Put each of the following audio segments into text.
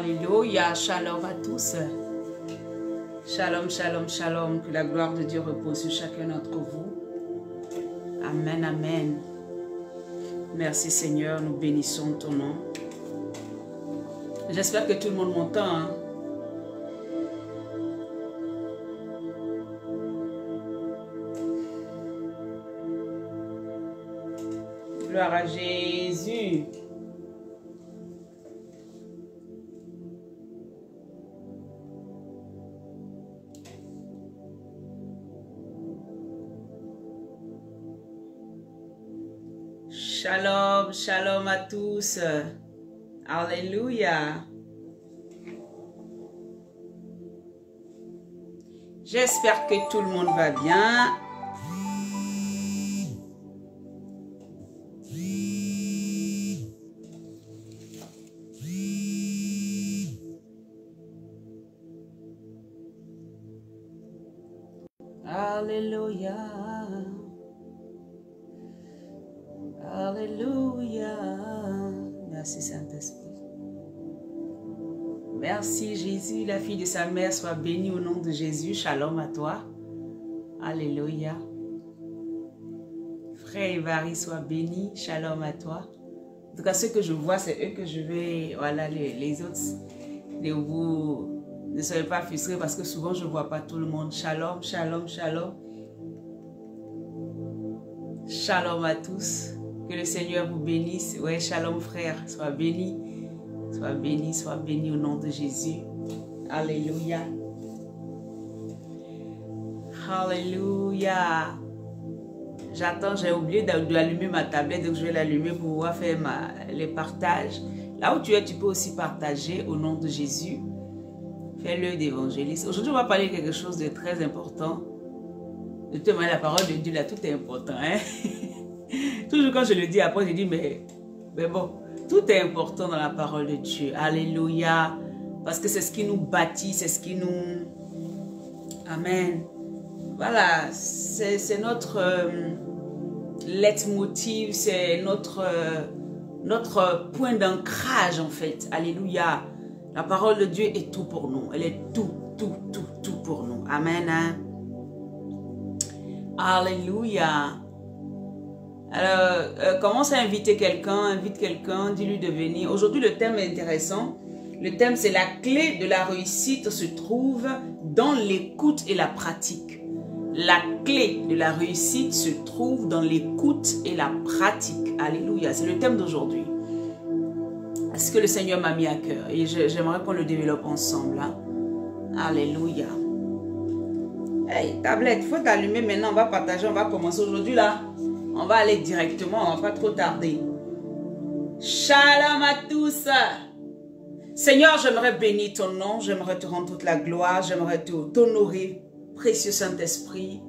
Alléluia, shalom à tous. Shalom, shalom, shalom. Que la gloire de Dieu repose sur chacun d'entre vous. Amen, amen. Merci Seigneur, nous bénissons ton nom. J'espère que tout le monde m'entend. Hein? Gloire à Jésus. Shalom, shalom à tous. Alléluia. J'espère que tout le monde va bien. Alléluia. Alléluia. Merci Saint-Esprit. Merci Jésus, la fille de sa mère, soit bénie au nom de Jésus. Shalom à toi. Alléluia. Frère Ivari, soit béni. Shalom à toi. En tout cas, ceux que je vois, c'est eux que je vais... Voilà, les autres, vous ne soyez pas frustrés parce que souvent, je ne vois pas tout le monde. Shalom, shalom, shalom. Shalom à tous. Que le Seigneur vous bénisse. Ouais, shalom frère. Sois béni. Sois béni au nom de Jésus. Alléluia. Alléluia. J'attends, j'ai oublié d'allumer ma tablette, donc je vais l'allumer pour pouvoir faire les partages. Là où tu es, tu peux aussi partager au nom de Jésus. Fais-le d'évangéliste. Aujourd'hui, on va parler de quelque chose de très important. De toute manière, la parole de Dieu, là, tout est important. Hein? Toujours quand je le dis, après je dis, mais bon, tout est important dans la parole de Dieu. Alléluia. Parce que c'est ce qui nous bâtit, c'est ce qui nous... Amen. Voilà, c'est notre leitmotiv, c'est notre point d'ancrage en fait. Alléluia. La parole de Dieu est tout pour nous. Elle est tout pour nous. Amen. Hein? Alléluia. Alors, commence à inviter quelqu'un, invite quelqu'un, dis-lui de venir. Aujourd'hui, le thème est intéressant. Le thème, c'est la clé de la réussite se trouve dans l'écoute et la pratique. La clé de la réussite se trouve dans l'écoute et la pratique. Alléluia, c'est le thème d'aujourd'hui. C'est ce que le Seigneur m'a mis à cœur et j'aimerais qu'on le développe ensemble. Hein? Alléluia. Hey, tablette, il faut t'allumer maintenant, on va partager, on va commencer aujourd'hui là. On va aller directement, on ne va pas trop tarder. Shalom à tous. Seigneur, j'aimerais bénir ton nom, j'aimerais te rendre toute la gloire, j'aimerais t'honorer, précieux Saint-Esprit,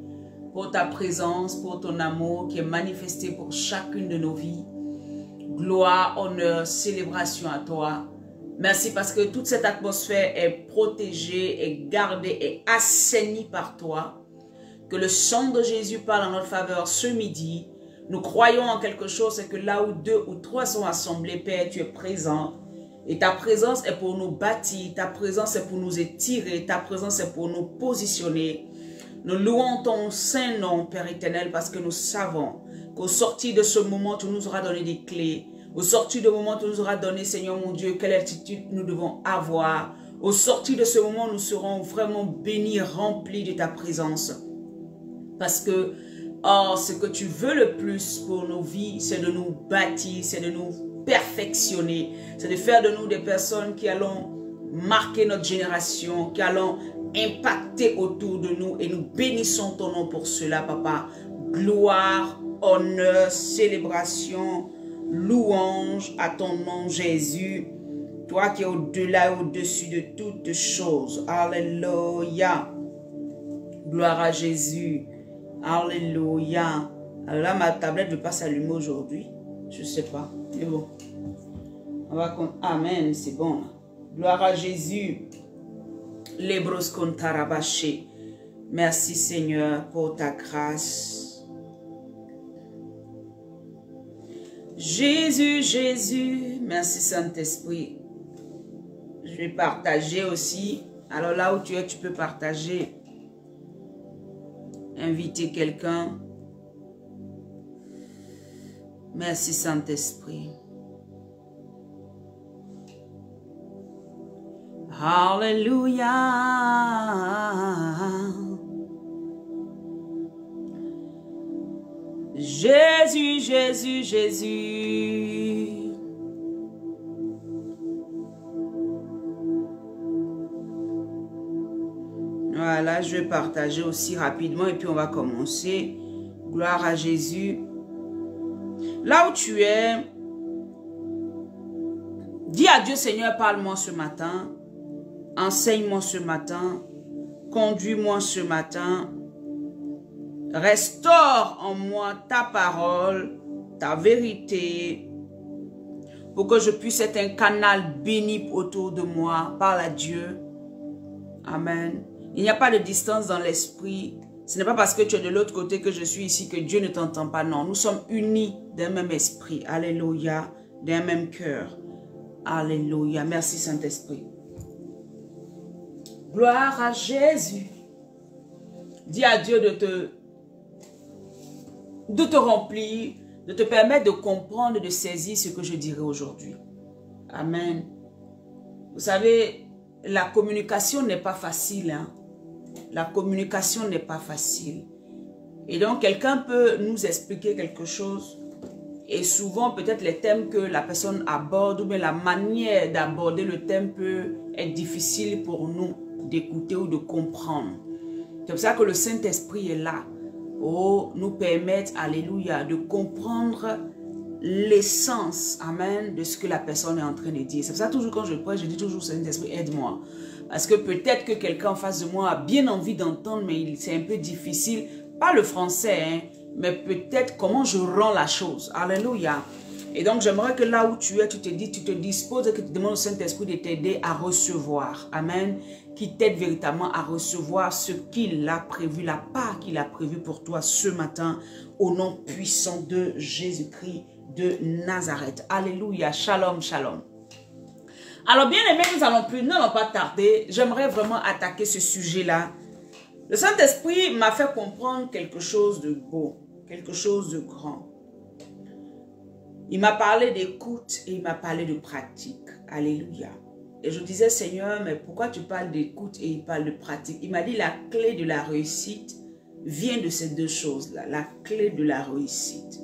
pour ta présence, pour ton amour qui est manifesté pour chacune de nos vies. Gloire, honneur, célébration à toi. Merci parce que toute cette atmosphère est protégée, est gardée, est assainie par toi. Que le sang de Jésus parle en notre faveur ce midi. Nous croyons en quelque chose, c'est que là où 2 ou 3 sont assemblés, Père, tu es présent. Et ta présence est pour nous bâtir, ta présence est pour nous étirer, ta présence est pour nous positionner. Nous louons ton saint nom, Père éternel, parce que nous savons qu'au sortir de ce moment, tu nous auras donné des clés. Au sortir de ce moment, tu nous auras donné, Seigneur mon Dieu, quelle attitude nous devons avoir. Au sortir de ce moment, nous serons vraiment bénis, remplis de ta présence. Parce que, oh, ce que tu veux le plus pour nos vies, c'est de nous bâtir, c'est de nous perfectionner, c'est de faire de nous des personnes qui allons marquer notre génération, qui allons impacter autour de nous et nous bénissons ton nom pour cela, Papa. Gloire, honneur, célébration, louange à ton nom, Jésus. Toi qui es au-delà et au-dessus de toutes choses. Alléluia. Gloire à Jésus. Alléluia. Alors là, ma tablette ne veut pas s'allumer aujourd'hui. Je ne sais pas. Mais bon. On va... Amen, c'est bon. Gloire à Jésus. Lebros kontarabaché. Merci Seigneur pour ta grâce. Jésus, Jésus. Merci Saint-Esprit. Je vais partager aussi. Alors là où tu es, tu peux partager. Inviter quelqu'un. Merci Saint-Esprit. Alléluia. Jésus, Jésus, Jésus. Voilà, je vais partager aussi rapidement et puis on va commencer. Gloire à Jésus. Là où tu es, dis à Dieu, Seigneur, parle-moi ce matin. Enseigne-moi ce matin. Conduis-moi ce matin. Restaure en moi ta parole, ta vérité, pour que je puisse être un canal béni autour de moi. Parle à Dieu. Amen. Il n'y a pas de distance dans l'esprit. Ce n'est pas parce que tu es de l'autre côté que je suis ici que Dieu ne t'entend pas. Non, nous sommes unis d'un même esprit. Alléluia. D'un même cœur. Alléluia. Merci Saint-Esprit. Gloire à Jésus. Dis à Dieu de te remplir, de te permettre de comprendre, de saisir ce que je dirai aujourd'hui. Amen. Vous savez, la communication n'est pas facile. Hein? La communication n'est pas facile. Et donc, quelqu'un peut nous expliquer quelque chose. Et souvent, peut-être les thèmes que la personne aborde ou bien la manière d'aborder le thème peut être difficile pour nous d'écouter ou de comprendre. C'est pour ça que le Saint-Esprit est là. Oh, nous permettre, alléluia, de comprendre l'essence, amen, de ce que la personne est en train de dire. C'est pour ça toujours quand je prie, je dis toujours, Saint-Esprit, aide-moi. Parce que peut-être que quelqu'un en face de moi a bien envie d'entendre, mais c'est un peu difficile. Pas le français, hein, mais peut-être comment je rends la chose. Alléluia. Et donc, j'aimerais que là où tu es, tu te disposes et que tu demandes au Saint-Esprit de t'aider à recevoir. Amen. Qui t'aide véritablement à recevoir ce qu'il a prévu, la part qu'il a prévue pour toi ce matin, au nom puissant de Jésus-Christ de Nazareth. Alléluia. Shalom, shalom. Alors, bien aimés, nous n'allons pas tarder. J'aimerais vraiment attaquer ce sujet-là. Le Saint-Esprit m'a fait comprendre quelque chose de beau, quelque chose de grand. Il m'a parlé d'écoute et il m'a parlé de pratique. Alléluia. Et je disais, Seigneur, mais pourquoi tu parles d'écoute et il parle de pratique? Il m'a dit, la clé de la réussite vient de ces deux choses-là. La clé de la réussite.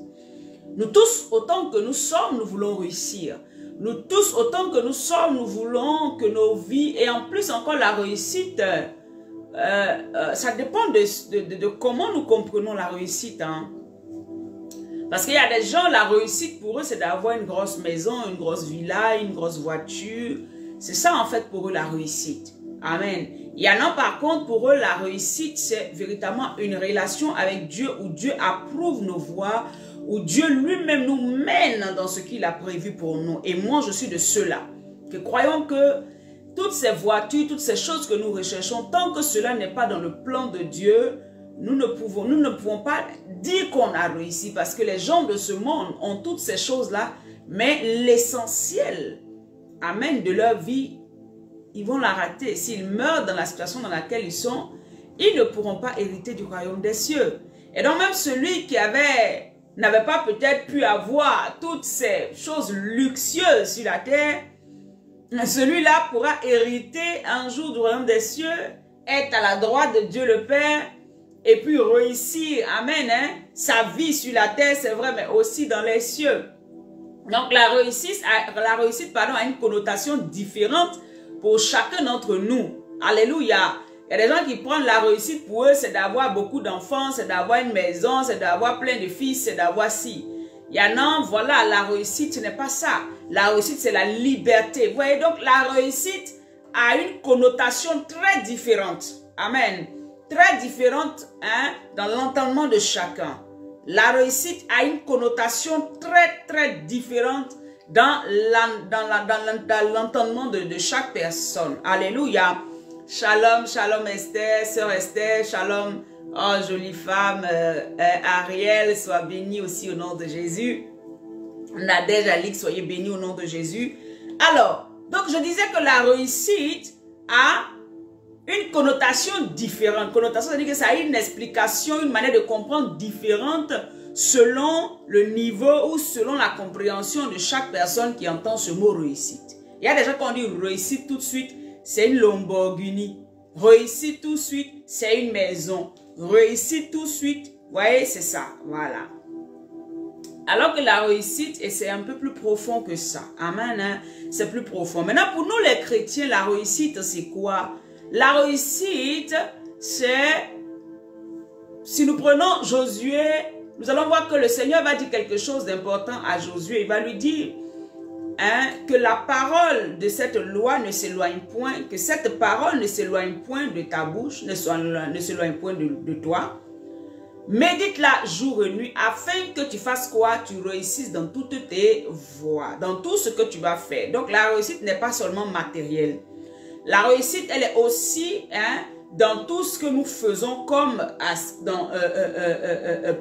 Nous tous, autant que nous sommes, nous voulons réussir. Nous tous, autant que nous sommes, nous voulons que nos vies, et en plus encore la réussite, ça dépend de comment nous comprenons la réussite. Hein. Parce qu'il y a des gens, la réussite pour eux, c'est d'avoir une grosse maison, une grosse villa, une grosse voiture. C'est ça en fait pour eux la réussite. Amen. Il y en a par contre pour eux, la réussite, c'est véritablement une relation avec Dieu où Dieu approuve nos voies, où Dieu lui-même nous mène dans ce qu'il a prévu pour nous. Et moi, je suis de ceux-là qui croyons que toutes ces voitures, toutes ces choses que nous recherchons, tant que cela n'est pas dans le plan de Dieu, nous ne pouvons pas dire qu'on a réussi parce que les gens de ce monde ont toutes ces choses-là, mais l'essentiel, amen, de leur vie, ils vont la rater. S'ils meurent dans la situation dans laquelle ils sont, ils ne pourront pas hériter du royaume des cieux. Et donc même celui qui n'avait pas peut-être pu avoir toutes ces choses luxueuses sur la terre, celui-là pourra hériter un jour du royaume des cieux, être à la droite de Dieu le Père, et puis réussir, amen, hein, sa vie sur la terre, c'est vrai, mais aussi dans les cieux. Donc la réussite a une connotation différente pour chacun d'entre nous. Alléluia. Il y a des gens qui prennent la réussite pour eux, c'est d'avoir beaucoup d'enfants, c'est d'avoir une maison, c'est d'avoir plein de fils, c'est d'avoir ci. Il y en a, voilà, la réussite, ce n'est pas ça. La réussite, c'est la liberté. Vous voyez, donc la réussite a une connotation très différente. Amen. Très différente hein, dans l'entendement de chacun. La réussite a une connotation très différente dans l'entendement de chaque personne. Alléluia. Shalom, shalom Esther, sœur Esther, shalom, oh jolie femme, Ariel, sois bénie aussi au nom de Jésus. Nadège Alix, soyez bénie au nom de Jésus. Alors, Donc, je disais que la réussite a une connotation différente. Connotation, c'est-à-dire que ça a une explication, une manière de comprendre différente selon le niveau ou selon la compréhension de chaque personne qui entend ce mot réussite. Il y a des gens qui ont dit réussite tout de suite, c'est une Lamborghini. Réussite tout de suite, c'est une maison. Réussite tout de suite, vous voyez, c'est ça, voilà. Alors que la réussite, et c'est un peu plus profond que ça. Amen, hein? C'est plus profond. Maintenant, pour nous les chrétiens, la réussite, c'est quoi? La réussite, c'est... Si nous prenons Josué, nous allons voir que le Seigneur va dire quelque chose d'important à Josué. Il va lui dire que la parole de cette loi ne s'éloigne point, que cette parole ne s'éloigne point de ta bouche, ne s'éloigne point de toi. Médite-la jour et nuit afin que tu fasses quoi? Tu réussisses dans toutes tes voies, dans tout ce que tu vas faire. Donc la réussite n'est pas seulement matérielle. La réussite, elle est aussi dans tout ce que nous faisons comme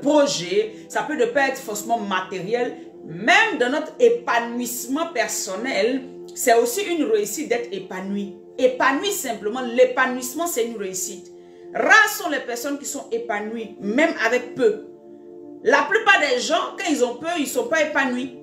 projet. Ça peut ne pas être forcément matériel. Même dans notre épanouissement personnel, c'est aussi une réussite d'être épanoui. Épanoui simplement, l'épanouissement c'est une réussite. Rares sont les personnes qui sont épanouies, même avec peu. La plupart des gens, quand ils ont peu, ils ne sont pas épanouis.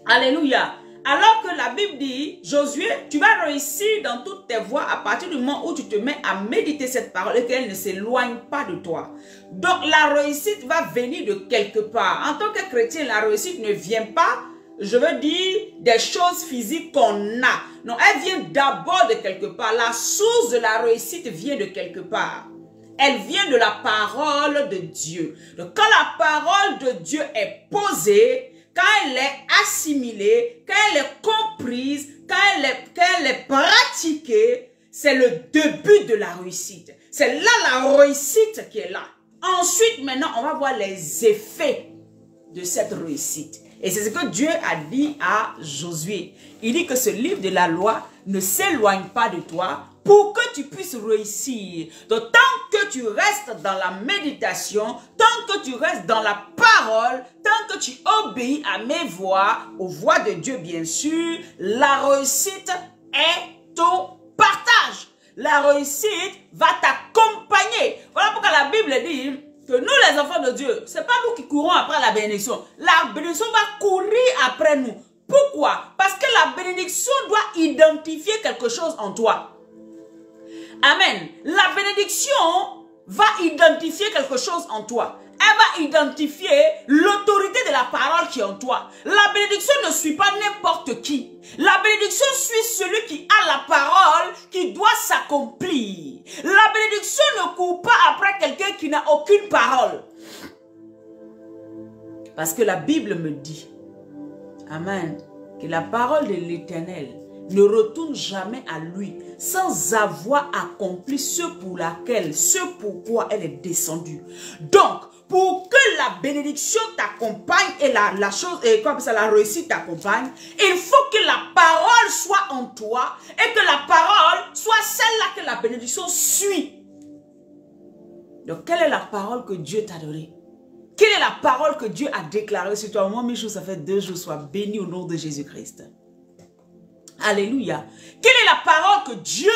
Alléluia. Alors que la Bible dit, Josué, tu vas réussir dans toutes tes voies à partir du moment où tu te mets à méditer cette parole et qu'elle ne s'éloigne pas de toi. Donc la réussite va venir de quelque part. En tant que chrétien, la réussite ne vient pas, je veux dire, des choses physiques qu'on a. Non, elle vient d'abord de quelque part. La source de la réussite vient de quelque part. Elle vient de la parole de Dieu. Donc quand la parole de Dieu est posée, quand elle est assimilée, quand elle est comprise, quand elle est pratiquée, c'est le début de la réussite. C'est là la réussite qui est là. Ensuite, maintenant, on va voir les effets de cette réussite. Et c'est ce que Dieu a dit à Josué. Il dit que ce livre de la loi ne s'éloigne pas de toi pour que tu puisses réussir. Donc, tant que tu restes dans la méditation, tant que tu restes dans la parole, tant que tu obéis à mes voix, aux voix de Dieu bien sûr, la réussite est au partage. La réussite va t'accompagner. Voilà pourquoi la Bible dit que nous les enfants de Dieu, ce n'est pas nous qui courons après la bénédiction. La bénédiction va courir après nous. Pourquoi? Parce que la bénédiction doit identifier quelque chose en toi. Amen. La bénédiction va identifier quelque chose en toi. Elle va identifier l'autorité de la parole qui est en toi. La bénédiction ne suit pas n'importe qui. La bénédiction suit celui qui a la parole qui doit s'accomplir. La bénédiction ne court pas après quelqu'un qui n'a aucune parole. Parce que la Bible me dit, amen, que la parole de l'Éternel ne retourne jamais à lui sans avoir accompli ce pourquoi elle est descendue. Donc, pour que la bénédiction t'accompagne et la réussite t'accompagne, il faut que la parole soit en toi et que la parole soit celle-là que la bénédiction suit. Donc, quelle est la parole que Dieu t'a donnée? Quelle est la parole que Dieu a déclarée sur toi? Moi, Michou, ça fait 2 jours, sois béni au nom de Jésus-Christ. Alléluia. Quelle est la parole que Dieu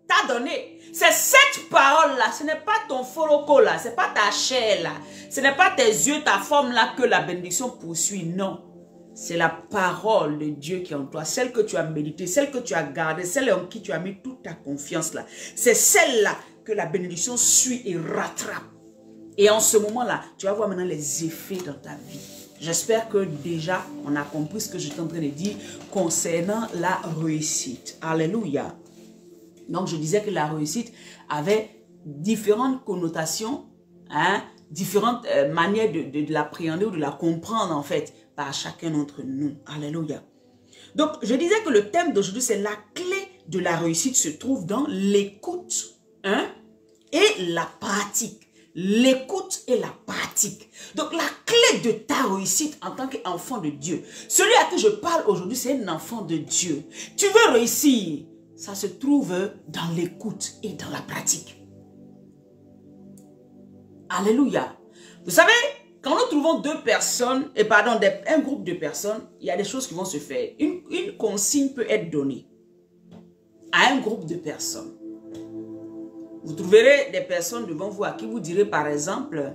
t'a donnée? C'est cette parole-là. Ce n'est pas ton foroco là. Ce n'est pas ta chair là. Ce n'est pas tes yeux, ta forme là que la bénédiction poursuit. Non. C'est la parole de Dieu qui est en toi. Celle que tu as méditée, celle que tu as gardée, celle en qui tu as mis toute ta confiance là. C'est celle-là que la bénédiction suit et rattrape. Et en ce moment-là, tu vas voir maintenant les effets dans ta vie. J'espère que déjà, on a compris ce que je suis en train de dire concernant la réussite. Alléluia. Donc, je disais que la réussite avait différentes connotations, différentes manières de l'appréhender ou de la comprendre, en fait, par chacun d'entre nous. Alléluia. Donc, je disais que le thème d'aujourd'hui, c'est la clé de la réussite se trouve dans l'écoute et la pratique. L'écoute et la pratique. Donc la clé de ta réussite en tant qu'enfant de Dieu. Celui à qui je parle aujourd'hui, c'est un enfant de Dieu. Tu veux réussir, ça se trouve dans l'écoute et dans la pratique. Alléluia. Vous savez, quand nous trouvons deux personnes, et pardon, un groupe de personnes, il y a des choses qui vont se faire. Une consigne peut être donnée à un groupe de personnes. Vous trouverez des personnes devant vous à qui vous direz par exemple,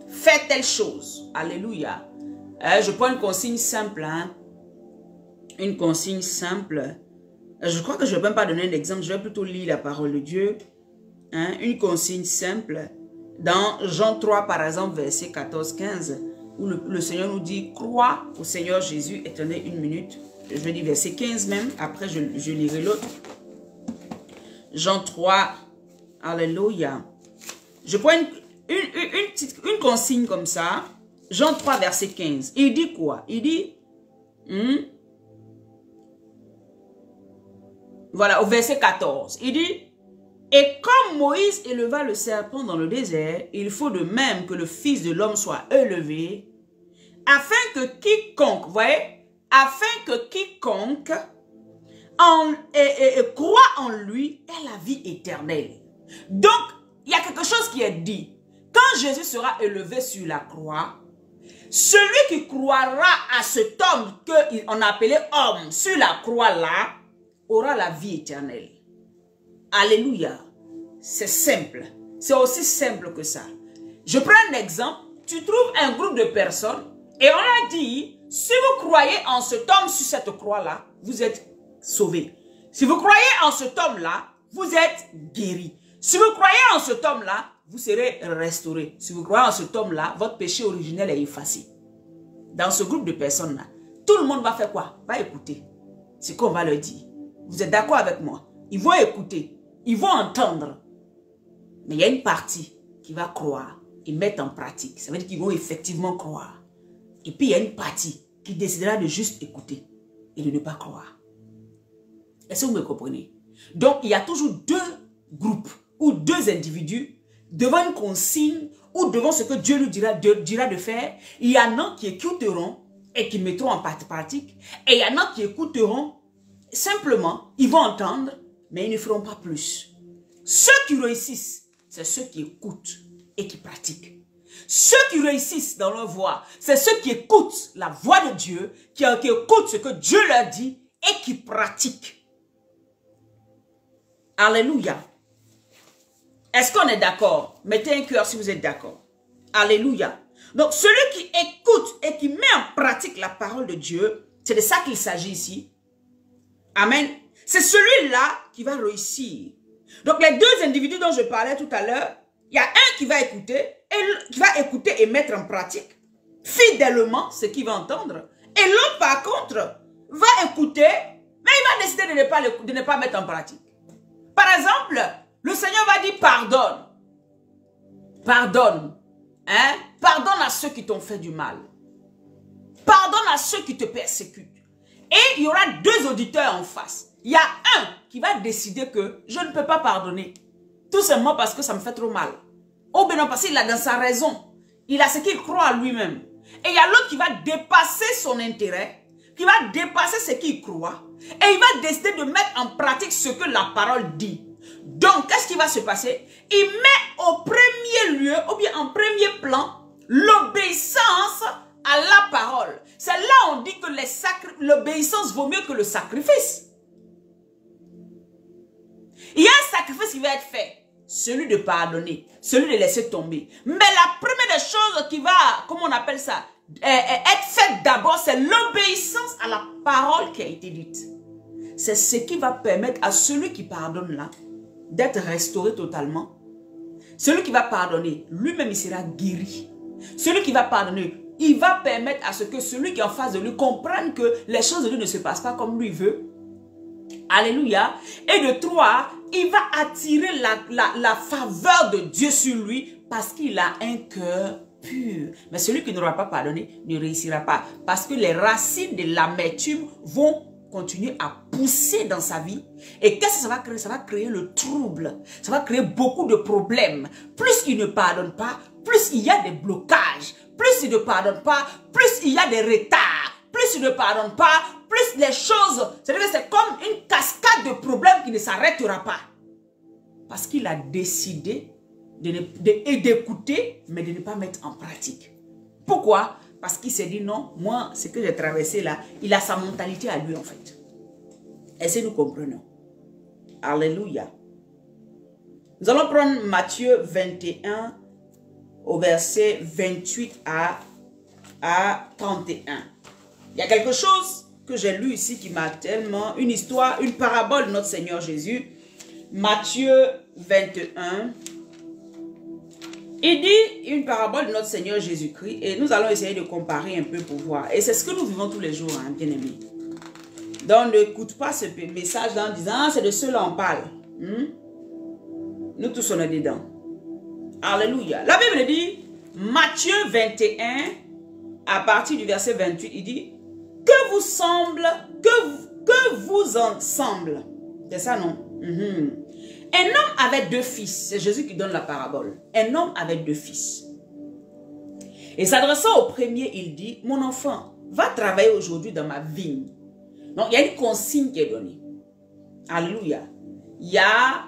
faites telle chose. Alléluia. Je prends une consigne simple. Hein? Une consigne simple. Je crois que je ne vais même pas donner un exemple. Je vais plutôt lire la parole de Dieu. Hein? Une consigne simple. Dans Jean 3, par exemple, verset 14-15, où le Seigneur nous dit, crois au Seigneur Jésus. Attendez une minute. Je vais dire verset 15 même. Après, je lirai l'autre. Jean 3, alléluia. Je prends une consigne comme ça. Jean 3, verset 15. Il dit quoi? Il dit, voilà, au verset 14. Il dit, et comme Moïse éleva le serpent dans le désert, il faut de même que le Fils de l'homme soit élevé, afin que quiconque, vous voyez, afin que quiconque croit en lui ait la vie éternelle. Donc, il y a quelque chose qui est dit. Quand Jésus sera élevé sur la croix, celui qui croira à cet homme qu'on a appelé homme sur la croix là, aura la vie éternelle. Alléluia. C'est simple. C'est aussi simple que ça. Je prends un exemple. Tu trouves un groupe de personnes et on a dit, si vous croyez en cet homme sur cette croix-là, vous êtes sauvés. Si vous croyez en cet homme-là, vous êtes guéris. Si vous croyez en cet homme-là, vous serez restaurés. Si vous croyez en cet homme-là, votre péché originel est effacé. Dans ce groupe de personnes-là, tout le monde va faire quoi? Va écouter ce qu'on va leur dire. Vous êtes d'accord avec moi? Ils vont écouter. Ils vont entendre. Mais il y a une partie qui va croire et mettre en pratique. Ça veut dire qu'ils vont effectivement croire. Et puis il y a une partie qui décidera de juste écouter et de ne pas croire. Est-ce que vous me comprenez? Donc il y a toujours deux groupes ou deux individus devant une consigne ou devant ce que Dieu nous dira de faire. Il y en a qui écouteront et qui mettront en pratique. Et il y en a qui écouteront simplement, ils vont entendre, mais ils ne feront pas plus. Ceux qui réussissent, c'est ceux qui écoutent et qui pratiquent. Ceux qui réussissent dans leur voie, c'est ceux qui écoutent la voix de Dieu, qui écoutent ce que Dieu leur dit et qui pratiquent. Alléluia. Est-ce qu'on est d'accord? Mettez un cœur si vous êtes d'accord. Alléluia. Donc, celui qui écoute et qui met en pratique la parole de Dieu, c'est de ça qu'il s'agit ici. Amen. C'est celui-là qui va réussir. Donc, les deux individus dont je parlais tout à l'heure, il y a un qui va écouter et mettre en pratique fidèlement ce qu'il va entendre. Et l'autre, par contre, va écouter, mais il va décider de ne pas mettre en pratique. Par exemple, le Seigneur va dire pardonne. Pardonne. Hein? Pardonne à ceux qui t'ont fait du mal. Pardonne à ceux qui te persécutent. Et il y aura deux auditeurs en face. Il y a un qui va décider que je ne peux pas pardonner. Tout simplement parce que ça me fait trop mal. Ou bien non, parce qu'il a dans sa raison. Il a ce qu'il croit à lui-même. Et il y a l'autre qui va dépasser son intérêt, qui va dépasser ce qu'il croit. Et il va décider de mettre en pratique ce que la parole dit. Donc, qu'est-ce qui va se passer? Il met au premier lieu, ou bien en premier plan, l'obéissance à la parole. C'est là où on dit que l'obéissance vaut mieux que le sacrifice. Il y a un sacrifice qui va être fait, celui de pardonner, celui de laisser tomber. Mais la première des choses qui va, comment on appelle ça, être faite d'abord, c'est l'obéissance à la parole qui a été dite. C'est ce qui va permettre à celui qui pardonne là, d'être restauré totalement. Celui qui va pardonner, lui-même il sera guéri. Celui qui va pardonner, il va permettre à ce que celui qui est en face de lui comprenne que les choses de lui ne se passent pas comme lui veut. Alléluia. Et de trois, il va attirer la faveur de Dieu sur lui parce qu'il a un cœur pur. Mais celui qui n'aura pas pardonné ne réussira pas parce que les racines de l'amertume vont continuer à pousser dans sa vie. Et qu'est-ce que ça va créer? Ça va créer le trouble. Ça va créer beaucoup de problèmes. Plus il ne pardonne pas, plus il y a des blocages. Plus il ne pardonne pas, plus il y a des retards. Plus il ne pardonne pas, plus les choses, c'est comme une cascade de problèmes qui ne s'arrêtera pas. Parce qu'il a décidé d'écouter, mais de ne pas mettre en pratique. Pourquoi? Parce qu'il s'est dit non, moi, ce que j'ai traversé là, il a sa mentalité à lui en fait. Est-ce que nous comprenons? Alléluia. Nous allons prendre Matthieu 21 au verset 28 à 31. Il y a quelque chose que j'ai lu ici qui m'a tellement... Une histoire, une parabole de notre Seigneur Jésus. Matthieu 21. Il dit une parabole de notre Seigneur Jésus-Christ et nous allons essayer de comparer un peu pour voir. Et c'est ce que nous vivons tous les jours, hein, bien-aimés. Donc n'écoute pas ce message en disant ah, c'est de ceux-là on parle. Nous tous on est dedans. Alléluia. La Bible dit, Matthieu 21, à partir du verset 28, il dit, que vous semble, que vous ensemble. C'est ça, non? Un homme avait deux fils. C'est Jésus qui donne la parabole. Un homme avait deux fils. Et s'adressant au premier, il dit, mon enfant, va travailler aujourd'hui dans ma vigne. Donc, il y a une consigne qui est donnée. Alléluia. Il y a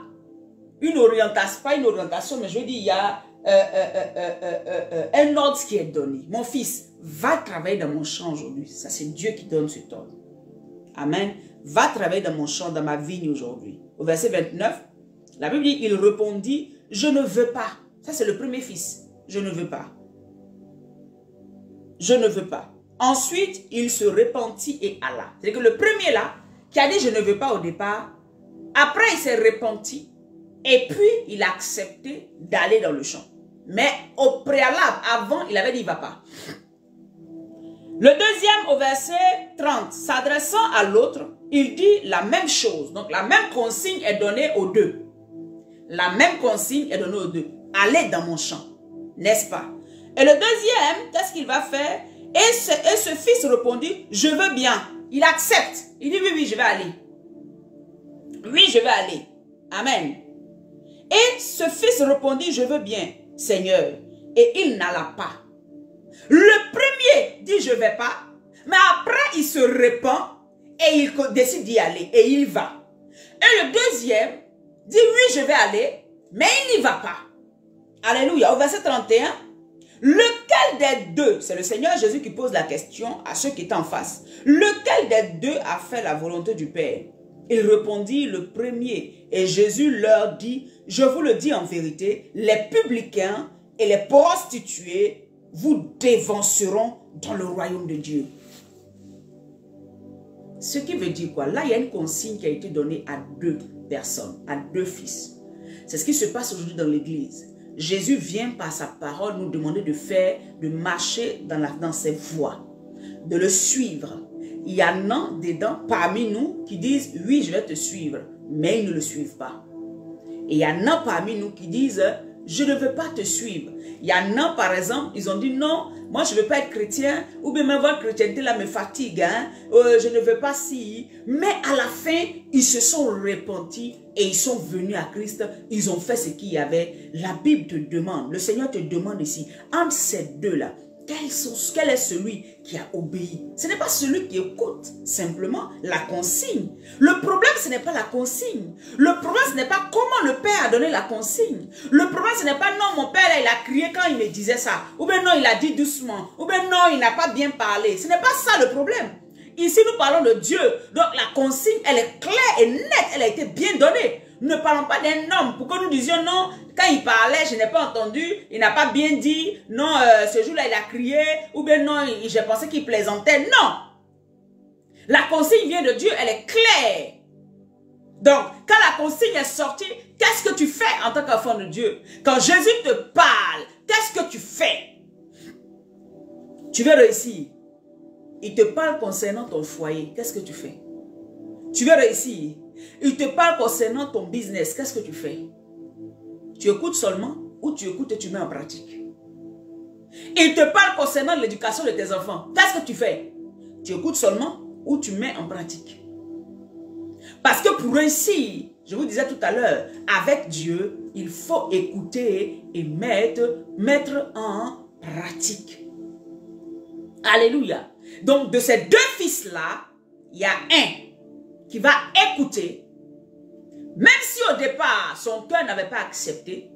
une orientation, pas une orientation, mais je veux dire, il y a un ordre qui est donné. Mon fils, va travailler dans mon champ aujourd'hui. Ça, c'est Dieu qui donne cet ordre. Amen. Va travailler dans mon champ, dans ma vigne aujourd'hui. Au verset 29, la Bible dit, il répondit, je ne veux pas. Ça, c'est le premier fils. Je ne veux pas. Je ne veux pas. Ensuite, il se repentit et alla. C'est-à-dire que le premier là, qui a dit je ne veux pas au départ, après il s'est repenti et puis il a accepté d'aller dans le champ. Mais au préalable, avant, il avait dit il ne va pas. Le deuxième au verset 30, s'adressant à l'autre, il dit la même chose. Donc la même consigne est donnée aux deux. La même consigne est donnée aux deux. Allez dans mon champ, n'est-ce pas? Et le deuxième, qu'est-ce qu'il va faire? Et ce fils répondit, je veux bien. Il accepte. Il dit, oui, oui, je vais aller. Oui, je vais aller. Amen. Et ce fils répondit, je veux bien, Seigneur. Et il n'alla pas. Le premier dit, je ne vais pas. Mais après, il se repent et il décide d'y aller. Et il va. Et le deuxième dit, oui, je vais aller. Mais il n'y va pas. Alléluia. Au verset 31. Lequel des deux, c'est le Seigneur Jésus qui pose la question à ceux qui étaient en face. Lequel des deux a fait la volonté du Père? Il répondit, le premier. Et Jésus leur dit, je vous le dis en vérité, les publicains et les prostituées vous dévanceront dans le royaume de Dieu. Ce qui veut dire quoi? Là, il y a une consigne qui a été donnée à deux personnes, à deux fils. C'est ce qui se passe aujourd'hui dans l'église. Jésus vient par sa parole nous demander de faire, de marcher dans ses voies, de le suivre. Il y en a dedans parmi nous qui disent oui je vais te suivre, mais ils ne le suivent pas. Et il y en a parmi nous qui disent je ne veux pas te suivre. Il y en a par exemple, ils ont dit non, moi je ne veux pas être chrétien, ou bien même votre chrétienté là me fatigue, hein? Je ne veux pas si. Mais à la fin, ils se sont repentis et ils sont venus à Christ, ils ont fait ce qu'il y avait. La Bible te demande, le Seigneur te demande ici, entre ces deux-là, quel est celui qui a obéi? Ce n'est pas celui qui écoute simplement la consigne. Le problème, ce n'est pas la consigne. Le problème, ce n'est pas comment le Père a donné la consigne. Le problème, ce n'est pas non, mon Père, là, il a crié quand il me disait ça. Ou bien non, il a dit doucement. Ou bien non, il n'a pas bien parlé. Ce n'est pas ça le problème. Ici, nous parlons de Dieu. Donc, la consigne, elle est claire et nette. Elle a été bien donnée. Ne parlons pas d'un homme pour que nous disions non, quand il parlait, je n'ai pas entendu, il n'a pas bien dit, non, ce jour-là, il a crié, ou bien non, j'ai pensé qu'il plaisantait. Non! La consigne vient de Dieu, elle est claire. Donc, quand la consigne est sortie, qu'est-ce que tu fais en tant qu'enfant de Dieu? Quand Jésus te parle, qu'est-ce que tu fais? Tu veux réussir. Il te parle concernant ton foyer, qu'est-ce que tu fais? Tu veux réussir. Il te parle concernant ton business, qu'est-ce que tu fais? Tu écoutes seulement ou tu écoutes et tu mets en pratique? Il te parle concernant l'éducation de tes enfants, qu'est-ce que tu fais? Tu écoutes seulement ou tu mets en pratique? Parce que pour réussir, je vous disais tout à l'heure, avec Dieu, il faut écouter et mettre en pratique. Alléluia. Donc de ces deux fils-là, il y a un qui va écouter, même si au départ, son cœur n'avait pas accepté,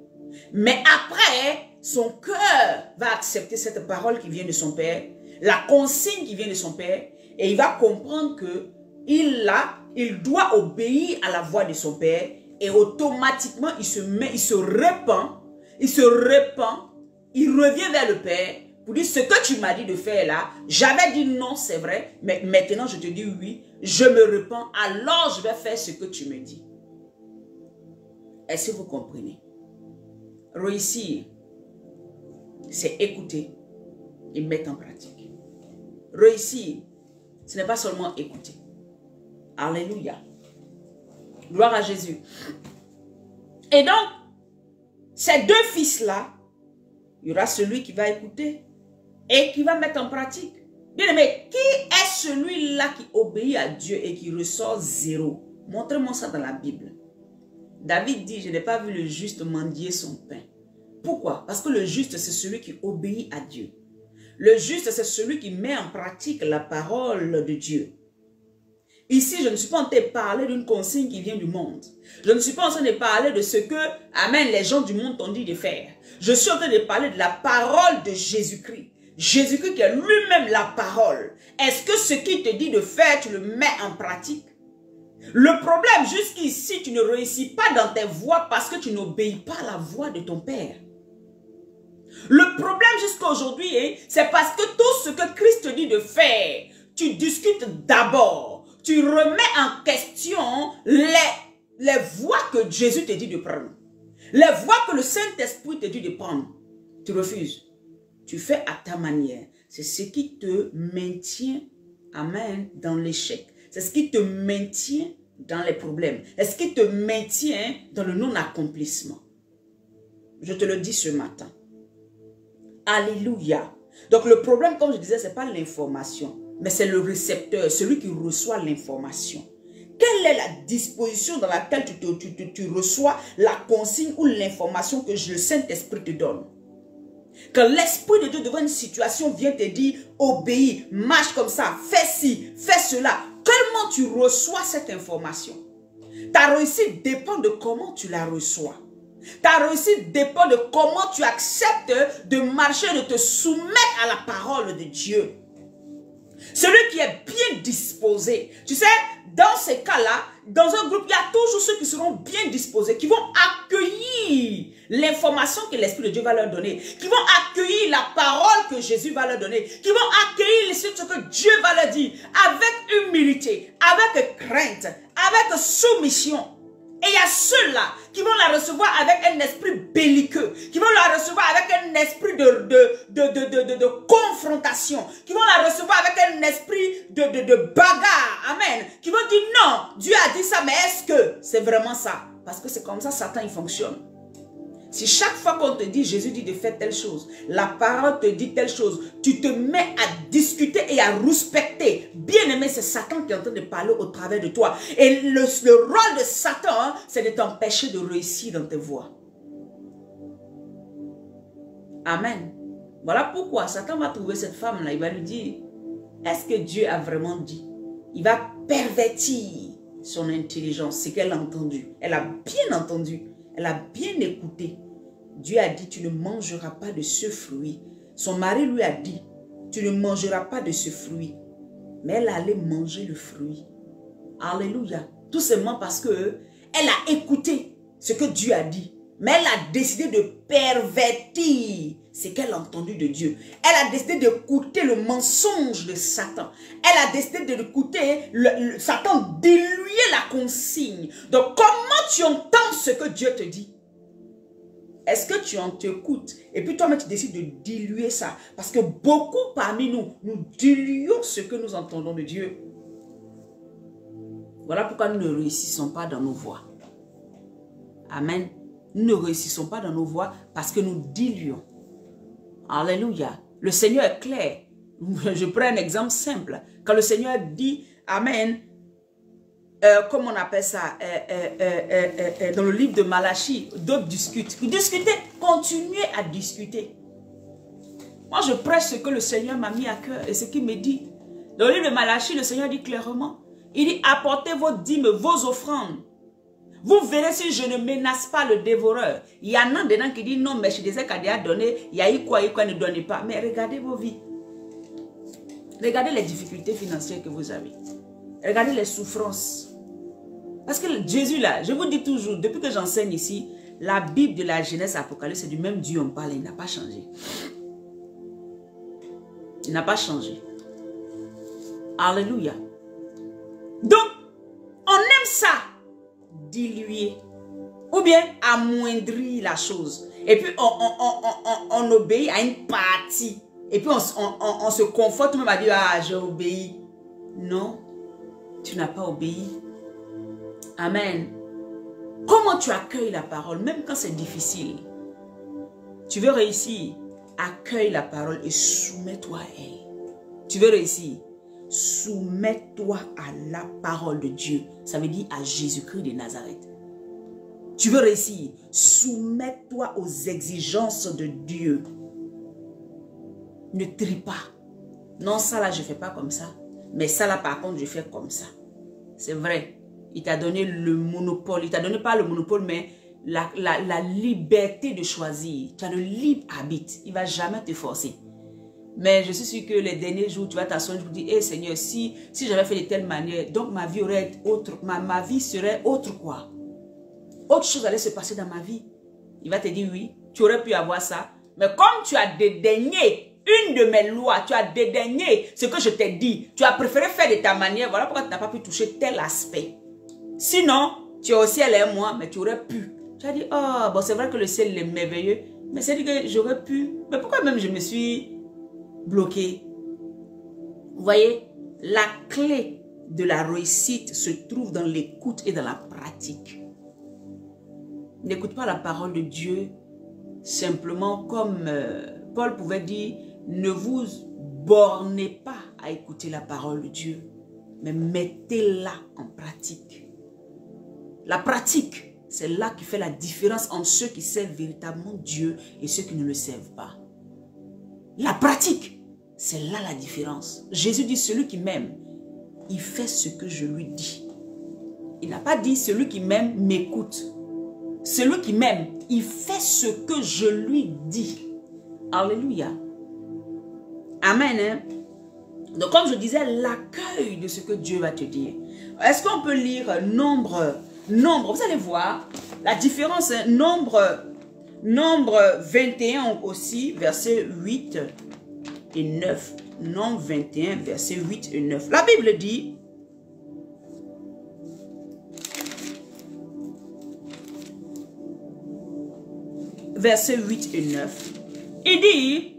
mais après, son cœur va accepter cette parole qui vient de son père, la consigne qui vient de son père, et il va comprendre que il doit obéir à la voix de son père, et automatiquement il se répand, il revient vers le père pour dire ce que tu m'as dit de faire là, j'avais dit non, c'est vrai, mais maintenant je te dis oui, je me repens, alors je vais faire ce que tu me dis. Est-ce que vous comprenez? Réussir, c'est écouter et mettre en pratique. Réussir, ce n'est pas seulement écouter. Alléluia. Gloire à Jésus. Et donc, ces deux fils-là, il y aura celui qui va écouter et qui va mettre en pratique. Bien aimé, qui est celui-là qui obéit à Dieu et qui ressort zéro? Montrez-moi ça dans la Bible. David dit, je n'ai pas vu le juste mendier son pain. Pourquoi? Parce que le juste, c'est celui qui obéit à Dieu. Le juste, c'est celui qui met en pratique la parole de Dieu. Ici, je ne suis pas en train de parler d'une consigne qui vient du monde. Je ne suis pas en train de parler de ce que, amen, les gens du monde t'ont dit de faire. Je suis en train de parler de la parole de Jésus-Christ. Jésus-Christ qui est lui-même la parole. Est-ce que ce qu'il te dit de faire, tu le mets en pratique? Le problème, jusqu'ici, tu ne réussis pas dans tes voies parce que tu n'obéis pas à la voix de ton Père. Le problème jusqu'à aujourd'hui, c'est parce que tout ce que Christ te dit de faire, tu discutes d'abord. Tu remets en question les voies que Jésus te dit de prendre. Les voies que le Saint-Esprit te dit de prendre. Tu refuses. Tu fais à ta manière. C'est ce qui te maintient, amen, dans l'échec. C'est ce qui te maintient dans les problèmes. C'est ce qui te maintient dans le non-accomplissement. Je te le dis ce matin. Alléluia. Donc le problème, comme je disais, ce n'est pas l'information, mais c'est le récepteur, celui qui reçoit l'information. Quelle est la disposition dans laquelle tu reçois la consigne ou l'information que le Saint-Esprit te donne? Quand l'Esprit de Dieu devant une situation vient te dire, obéis, marche comme ça, fais ci, fais cela. Comment tu reçois cette information? Ta réussite dépend de comment tu la reçois. Ta réussite dépend de comment tu acceptes de marcher, de te soumettre à la parole de Dieu. Celui qui est bien disposé. Tu sais, dans ces cas-là, dans un groupe, il y a toujours ceux qui seront bien disposés, qui vont accueillir l'information que l'Esprit de Dieu va leur donner, qui vont accueillir la parole que Jésus va leur donner, qui vont accueillir ce que Dieu va leur dire, avec humilité, avec crainte, avec soumission. Et il y a ceux-là qui vont la recevoir avec un esprit belliqueux, qui vont la recevoir avec un esprit de confrontation, qui vont la recevoir avec un esprit de bagarre. Amen. Qui vont dire non, Dieu a dit ça, mais est-ce que c'est vraiment ça? Parce que c'est comme ça Satan il fonctionne. Si chaque fois qu'on te dit, Jésus dit de faire telle chose, la parole te dit telle chose, tu te mets à discuter et à respecter. Bien aimé, c'est Satan qui est en train de parler au travers de toi. Et le rôle de Satan, c'est de t'empêcher de réussir dans tes voies. Amen. Voilà pourquoi Satan va trouver cette femme-là. Il va lui dire, est-ce que Dieu a vraiment dit? Il va pervertir son intelligence, ce qu'elle a entendu. Elle a bien entendu. Elle a bien écouté. Dieu a dit, tu ne mangeras pas de ce fruit. Son mari lui a dit, tu ne mangeras pas de ce fruit. Mais elle allait manger le fruit. Alléluia. Tout simplement parce que elle a écouté ce que Dieu a dit. Mais elle a décidé de pervertir ce qu'elle a entendu de Dieu. Elle a décidé d'écouter le mensonge de Satan. Elle a décidé d'écouter Satan diluer la consigne. Donc comment tu entends ce que Dieu te dit? Est-ce que tu en t'écoutes? Et puis toi-même tu décides de diluer ça. Parce que beaucoup parmi nous, nous diluons ce que nous entendons de Dieu. Voilà pourquoi nous ne réussissons pas dans nos voies. Amen. Nous ne réussissons pas dans nos voies parce que nous diluons. Alléluia. Le Seigneur est clair. Je prends un exemple simple. Quand le Seigneur dit, Amen, comment on appelle ça, dans le livre de Malachie, d'autres discutent. Vous discutez, continuez à discuter. Moi, je prêche ce que le Seigneur m'a mis à cœur et ce qu'il me dit. Dans le livre de Malachie, le Seigneur dit clairement, il dit, apportez vos dîmes, vos offrandes. Vous verrez si je ne menace pas le dévoreur. Il y en a dedans qui disent non, mais je disais qu'Adia a donné, il y a eu quoi, ne donnez pas. Mais regardez vos vies. Regardez les difficultés financières que vous avez. Regardez les souffrances. Parce que Jésus là, je vous dis toujours, depuis que j'enseigne ici, la Bible de la Genèse Apocalypse, c'est du même Dieu on parle, il n'a pas changé. Il n'a pas changé. Alléluia. Donc, on aime ça, diluer, ou bien amoindrir la chose. Et puis, on obéit à une partie. Et puis, on se conforte même à dire, ah, j'ai obéi. Non, tu n'as pas obéi. Amen. Comment tu accueilles la parole, même quand c'est difficile? Tu veux réussir? Accueille la parole et soumets-toi à elle. Tu veux réussir? Soumets-toi à la parole de Dieu. Ça veut dire à Jésus-Christ de Nazareth. Tu veux réussir? Soumets-toi aux exigences de Dieu. Ne trie pas. Non, ça là, je ne fais pas comme ça. Mais ça là, par contre, je fais comme ça. C'est vrai. Il t'a donné le monopole. Il t'a donné pas le monopole, mais la liberté de choisir. Tu as le libre arbitre. Il ne va jamais te forcer. Mais je suis sûr que les derniers jours, tu vas t'asseoir et tu dis, hey Seigneur, si j'avais fait de telle manière, donc ma vie aurait été autre. Ma vie serait autre quoi? Autre chose allait se passer dans ma vie. Il va te dire, oui, tu aurais pu avoir ça. Mais comme tu as dédaigné une de mes lois, tu as dédaigné ce que je t'ai dit, tu as préféré faire de ta manière, voilà pourquoi tu n'as pas pu toucher tel aspect. Sinon, tu es au ciel et moi, mais tu aurais pu. Tu as dit, oh, bon, c'est vrai que le ciel est merveilleux, mais c'est dit que j'aurais pu. Mais pourquoi même je me suis bloqué? Vous voyez, la clé de la réussite se trouve dans l'écoute et dans la pratique. N'écoute pas la parole de Dieu simplement comme Paul pouvait dire, ne vous bornez pas à écouter la parole de Dieu, mais mettez-la en pratique. La pratique, c'est là qui fait la différence entre ceux qui servent véritablement Dieu et ceux qui ne le servent pas. La pratique, c'est là la différence. Jésus dit, celui qui m'aime, il fait ce que je lui dis. Il n'a pas dit, celui qui m'aime m'écoute. Celui qui m'aime, il fait ce que je lui dis. Alléluia. Amen. Hein? Donc, comme je disais, l'accueil de ce que Dieu va te dire. Est-ce qu'on peut lire Nombre, vous allez voir la différence. Hein? Nombre 21 aussi, versets 8 et 9. Nombre 21, versets 8 et 9. La Bible dit, versets 8 et 9, il dit,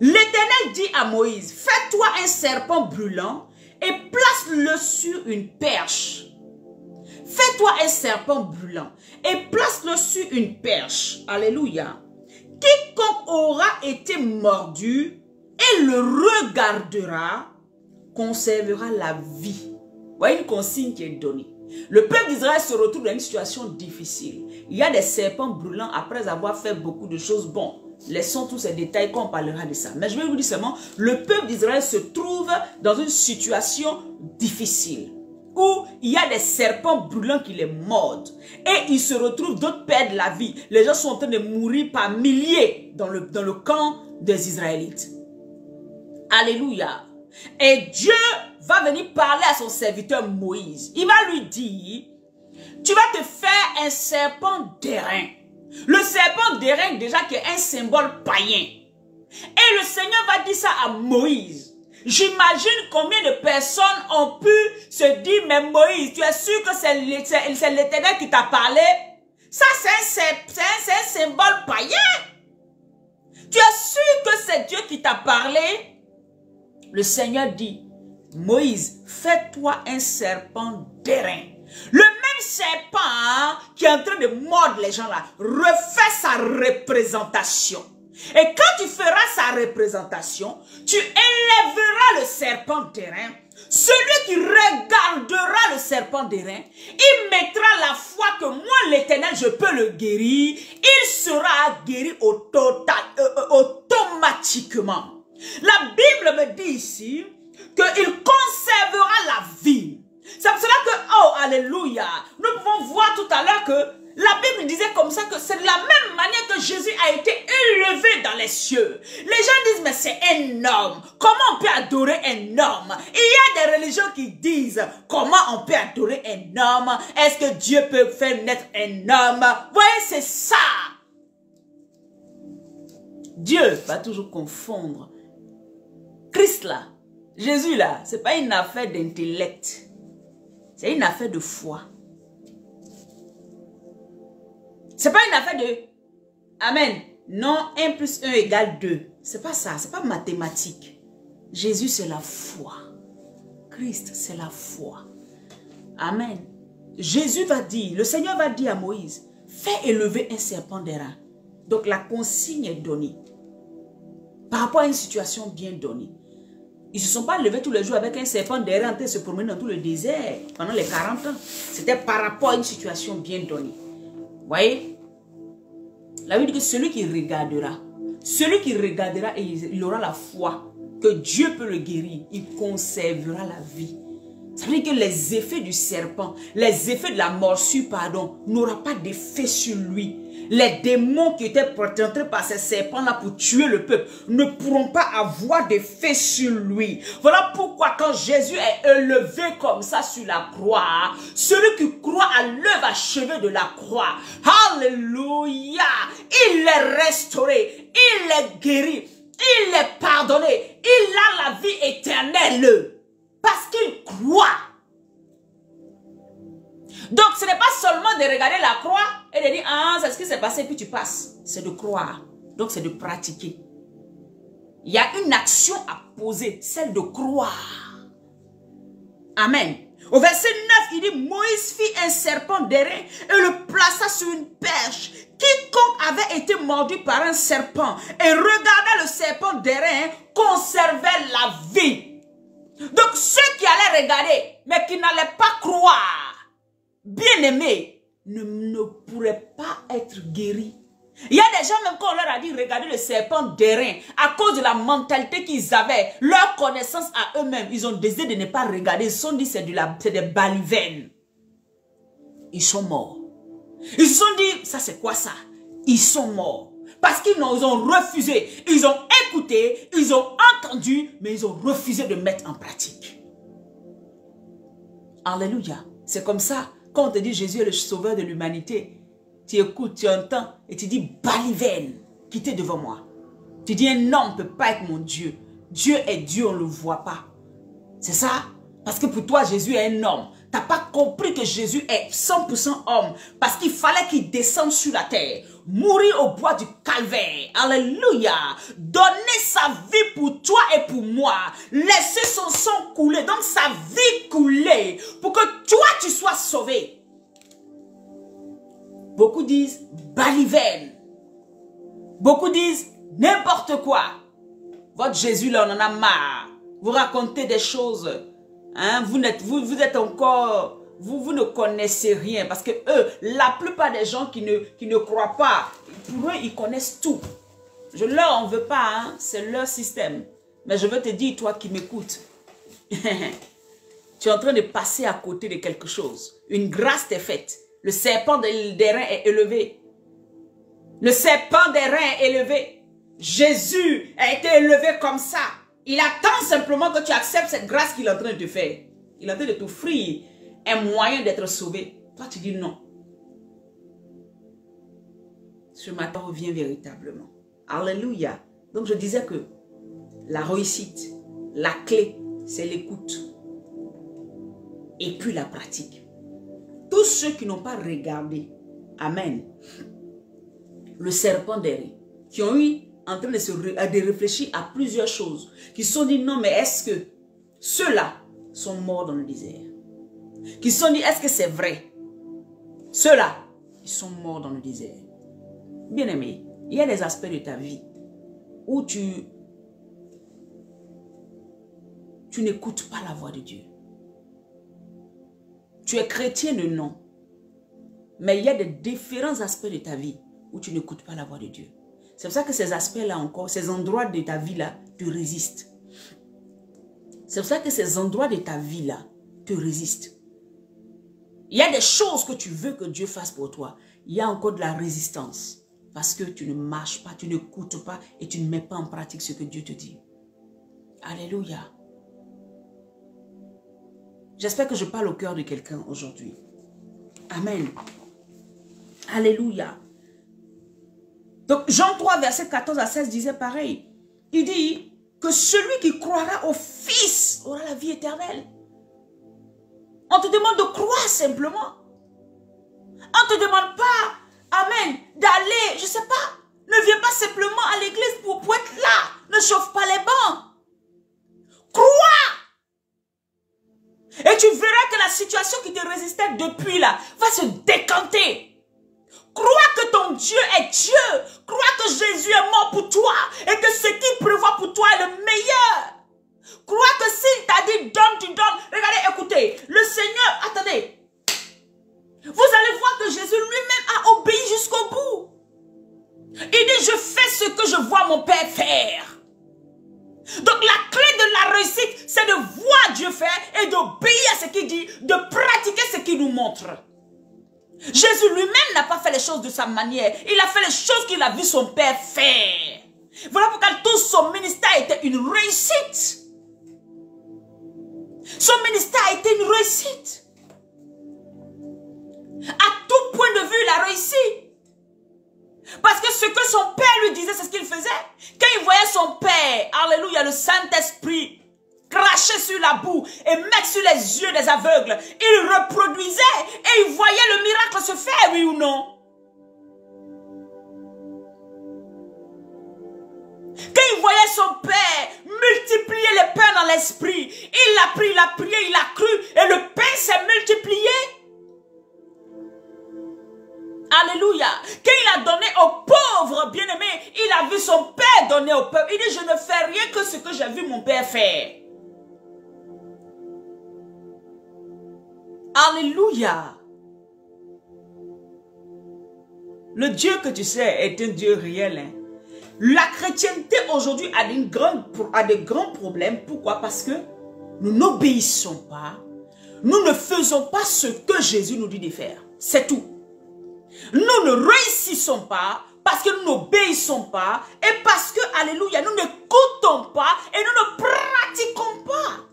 l'Éternel dit à Moïse, fais-toi un serpent brûlant et place-le sur une perche. Fais-toi un serpent brûlant et place-le sur une perche. Alléluia. Quiconque aura été mordu et le regardera, conservera la vie. Vous voyez une consigne qui est donnée. Le peuple d'Israël se retrouve dans une situation difficile. Il y a des serpents brûlants après avoir fait beaucoup de choses. Bon, laissons tous ces détails qu'on parlera de ça. Mais je vais vous dire seulement, le peuple d'Israël se trouve dans une situation difficile où il y a des serpents brûlants qui les mordent. Et ils se retrouvent, d'autres perdent la vie. Les gens sont en train de mourir par milliers dans le camp des Israélites. Alléluia. Et Dieu va venir parler à son serviteur Moïse. Il va lui dire, tu vas te faire un serpent d'airain. Le serpent d'airain déjà qui est un symbole païen. Et le Seigneur va dire ça à Moïse. J'imagine combien de personnes ont pu se dire, mais Moïse, tu es sûr que c'est l'Éternel qui t'a parlé? Ça c'est un symbole païen. Tu es sûr que c'est Dieu qui t'a parlé? Le Seigneur dit, Moïse, fais-toi un serpent d'airain. Le même serpent qui est en train de mordre les gens là, refais sa représentation. Et quand tu feras sa représentation, tu élèveras le serpent d'airain. Celui qui regardera le serpent d'airain, il mettra la foi que moi l'Éternel je peux le guérir. Il sera guéri automatiquement. La Bible me dit ici qu'il conservera la vie. C'est pour cela que, oh, alléluia, nous pouvons voir tout à l'heure que la Bible disait comme ça que c'est de la même manière que Jésus a été élevé dans les cieux. Les gens disent, mais c'est un homme. Comment on peut adorer un homme? Il y a des religions qui disent, comment on peut adorer un homme? Est-ce que Dieu peut faire naître un homme? Voyez, c'est ça. Dieu va toujours confondre. Christ là, Jésus là, c'est pas une affaire d'intellect. C'est une affaire de foi. C'est pas une affaire de... Amen. Non, 1 plus 1 égale 2. C'est pas ça, c'est pas mathématique. Jésus, c'est la foi. Christ, c'est la foi. Amen. Jésus va dire, le Seigneur va dire à Moïse, fais élever un serpent d'airain. Donc la consigne est donnée. Par rapport à une situation bien donnée. Ils ne se sont pas levés tous les jours avec un serpent d'airain en train de se promener dans tout le désert pendant les 40 ans. C'était par rapport à une situation bien donnée. Voyez, la Bible dit que celui qui regardera et il aura la foi que Dieu peut le guérir, il conservera la vie. Ça veut dire que les effets du serpent, les effets de la morsure, pardon, n'auront pas d'effet sur lui. Les démons qui étaient tentés par ces serpents-là pour tuer le peuple ne pourront pas avoir d'effet sur lui. Voilà pourquoi quand Jésus est élevé comme ça sur la croix, celui qui croit à l'œuvre achevée de la croix, alléluia, il est restauré, il est guéri, il est pardonné, il a la vie éternelle parce qu'il croit. Donc, ce n'est pas seulement de regarder la croix et de dire, ah, c'est ce qui s'est passé, puis tu passes. C'est de croire. Donc, c'est de pratiquer. Il y a une action à poser, celle de croire. Amen. Au verset 9, il dit, Moïse fit un serpent d'airain et le plaça sur une perche. Quiconque avait été mordu par un serpent et regardait le serpent d'airain conservait la vie. Donc, ceux qui allaient regarder, mais qui n'allaient pas croire, bien-aimés, ne pourraient pas être guéris. Il y a des gens, même quand on leur a dit, regardez le serpent d'airain, à cause de la mentalité qu'ils avaient, leur connaissance à eux-mêmes, ils ont décidé de ne pas regarder. Ils se sont dit, c'est des balivernes. Ils sont morts. Ils se sont dit, ça c'est quoi ça? Ils sont morts. Parce qu'ils ont refusé. Ils ont écouté, ils ont entendu, mais ils ont refusé de mettre en pratique. Alléluia. C'est comme ça. Quand on te dit Jésus est le sauveur de l'humanité, tu écoutes, tu entends et tu dis baliverne, quittez devant moi. Tu dis un homme ne peut pas être mon Dieu. Dieu est Dieu, on ne le voit pas. C'est ça? Parce que pour toi, Jésus est un homme. Tu n'as pas compris que Jésus est 100% homme. Parce qu'il fallait qu'il descende sur la terre. Mourir au bois du calvaire. Alléluia. Donner sa vie pour toi et pour moi. Laisser son sang couler. Donc sa vie couler. Pour que toi tu sois sauvé. Beaucoup disent baliverne. Beaucoup disent n'importe quoi. Votre Jésus là on en a marre. Vous racontez des choses. Hein? Vous êtes encore... Vous ne connaissez rien parce que eux, la plupart des gens qui ne croient pas, pour eux, ils connaissent tout. Je leur en veux pas, hein? C'est leur système. Mais je veux te dire, toi qui m'écoutes, tu es en train de passer à côté de quelque chose. Une grâce t'est faite. Le serpent d'airain est élevé. Le serpent d'airain est élevé. Jésus a été élevé comme ça. Il attend simplement que tu acceptes cette grâce qu'il est en train de te faire. Il est en train de t'offrir un moyen d'être sauvé. Toi, tu dis non. Ce matin revient véritablement. Alléluia. Donc, je disais que la réussite, la clé, c'est l'écoute. Et puis la pratique. Tous ceux qui n'ont pas regardé, amen, le serpent d'airain, qui ont eu en train de réfléchir à plusieurs choses, qui se sont dit non, mais est-ce que ceux-là sont morts dans le désert? Qui se sont dit, est-ce que c'est vrai? Ceux-là, ils sont morts dans le désert. Bien-aimé, il y a des aspects de ta vie où tu n'écoutes pas la voix de Dieu. Tu es chrétien de nom, mais il y a des différents aspects de ta vie où tu n'écoutes pas la voix de Dieu. C'est pour ça que ces aspects-là encore, ces endroits de ta vie-là te résistent. C'est pour ça que ces endroits de ta vie-là te résistent. Il y a des choses que tu veux que Dieu fasse pour toi. Il y a encore de la résistance. Parce que tu ne marches pas, tu n'écoutes pas et tu ne mets pas en pratique ce que Dieu te dit. Alléluia. J'espère que je parle au cœur de quelqu'un aujourd'hui. Amen. Alléluia. Donc Jean 3, verset 14 à 16 disait pareil. Il dit que celui qui croira au Fils aura la vie éternelle. On te demande de croire simplement. On ne te demande pas, amen, d'aller, je ne sais pas. Ne viens pas simplement à l'église pour être là. Ne chauffe pas les bancs. Crois. Et tu verras que la situation qui te résistait depuis là va se décanter. Crois que ton Dieu est Dieu. Crois que Jésus est mort pour toi. Et que ce qu'il prévoit pour toi est le meilleur. Crois que s'il t'a dit donne, tu donnes. Regardez, écoutez. Le Seigneur, attendez. Vous allez voir que Jésus lui-même a obéi jusqu'au bout. Il dit, je fais ce que je vois mon Père faire. Donc la clé de la réussite, c'est de voir Dieu faire et d'obéir à ce qu'il dit, de pratiquer ce qu'il nous montre. Jésus lui-même n'a pas fait les choses de sa manière. Il a fait les choses qu'il a vu son Père faire. Voilà pourquoi tout son ministère était une réussite. Son ministère a été une réussite. À tout point de vue, il a réussi. Parce que ce que son père lui disait, c'est ce qu'il faisait. Quand il voyait son père, alléluia, le Saint-Esprit, cracher sur la boue et mettre sur les yeux des aveugles, il reproduisait et il voyait le miracle se faire, oui ou non? Quand il voyait son père multiplier les pains dans l'esprit, il l'a pris, il a prié, il a cru et le pain s'est multiplié. Alléluia. Quand il a donné aux pauvres, bien-aimés, il a vu son père donner aux pauvres. Il dit, je ne fais rien que ce que j'ai vu mon père faire. Alléluia. Le Dieu que tu sais est un Dieu réel. Hein. La chrétienté aujourd'hui a de grands problèmes. Pourquoi? Parce que nous n'obéissons pas. Nous ne faisons pas ce que Jésus nous dit de faire. C'est tout. Nous ne réussissons pas parce que nous n'obéissons pas et parce que, alléluia, nous n'écoutons pas et nous ne pratiquons pas.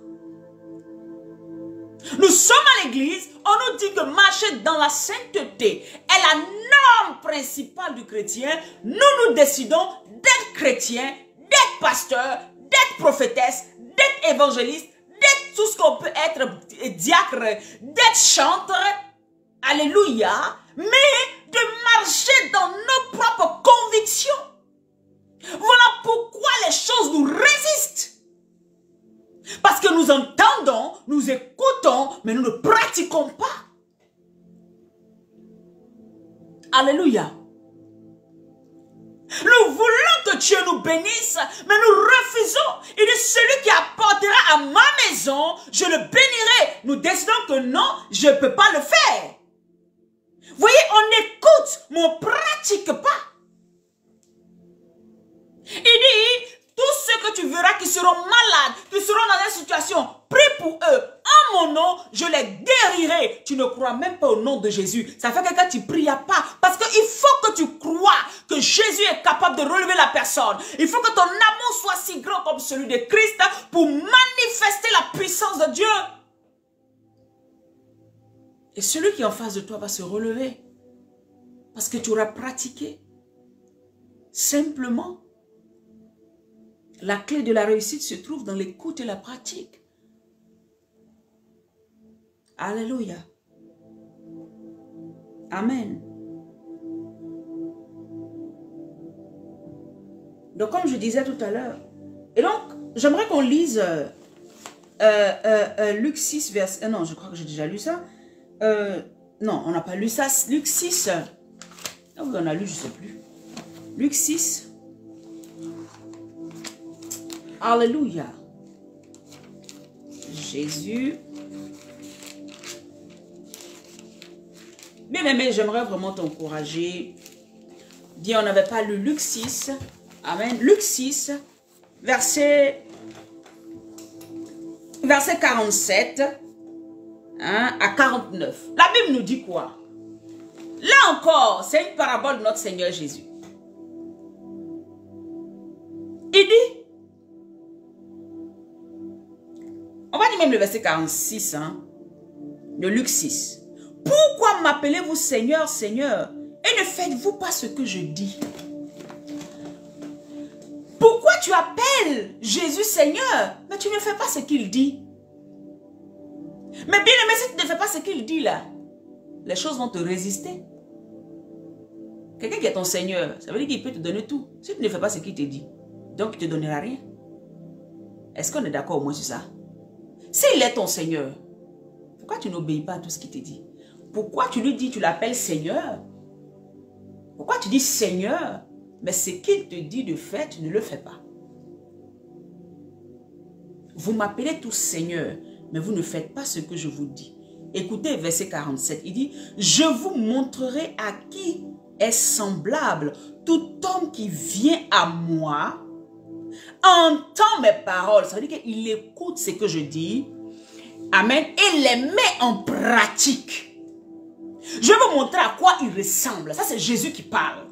Nous sommes à l'église, on nous dit que marcher dans la sainteté est la norme principale du chrétien. Nous décidons d'être chrétiens, d'être pasteurs, d'être prophétesses, d'être évangélistes, d'être tout ce qu'on peut être, diacre, d'être chanteur. Alléluia. Mais de marcher dans nos propres convictions. Voilà pourquoi les choses nous résistent. Parce que nous entendons, nous écoutons, mais nous ne pratiquons pas. Alléluia. Nous voulons que Dieu nous bénisse, mais nous refusons. Il dit, celui qui apportera à ma maison, je le bénirai. Nous décidons que non, je ne peux pas le faire. Voyez, on écoute, mais on ne pratique pas. Il dit, tous ceux que tu verras qui seront malades, qui seront dans une situation, prie pour eux. En mon nom, je les guérirai. Tu ne crois même pas au nom de Jésus. Ça fait que quand tu ne pries pas, parce qu'il faut que tu crois que Jésus est capable de relever la personne. Il faut que ton amour soit si grand comme celui de Christ pour manifester la puissance de Dieu. Et celui qui est en face de toi va se relever. Parce que tu auras pratiqué. Simplement. La clé de la réussite se trouve dans l'écoute et la pratique. Alléluia. Amen. Donc comme je disais tout à l'heure. Et donc, j'aimerais qu'on lise Luc 6, verset... non, je crois que j'ai déjà lu ça. Non, on n'a pas lu ça. Luc 6. Ah oui, on a lu, je ne sais plus. Luc 6. Alléluia. Jésus. Bien aimé, j'aimerais vraiment t'encourager. Bien, on n'avait pas lu Luc 6. Amen. Luc 6, verset 47. hein, à 49. La Bible nous dit quoi? Là encore, c'est une parabole de notre Seigneur Jésus. Il dit, on va dire même le verset 46, hein, de Luc 6. Pourquoi m'appelez-vous Seigneur, Seigneur, et ne faites-vous pas ce que je dis? Pourquoi tu appelles Jésus Seigneur, mais tu ne fais pas ce qu'il dit? Mais bien aimé, si tu ne fais pas ce qu'il dit là, les choses vont te résister. Quelqu'un qui est ton Seigneur, ça veut dire qu'il peut te donner tout. Si tu ne fais pas ce qu'il te dit, donc il ne te donnera rien. Est-ce qu'on est d'accord au moins sur ça? S'il est ton Seigneur, pourquoi tu n'obéis pas à tout ce qu'il te dit? Pourquoi tu lui dis, tu l'appelles Seigneur? Pourquoi tu dis Seigneur, mais ce qu'il te dit de faire, tu ne le fais pas? Vous m'appelez tous Seigneur, mais vous ne faites pas ce que je vous dis. Écoutez verset 47, il dit, je vous montrerai à qui est semblable tout homme qui vient à moi, entend mes paroles. Ça veut dire qu'il écoute ce que je dis, amen, et les met en pratique. Je vais vous montrer à quoi il ressemble. Ça, c'est Jésus qui parle.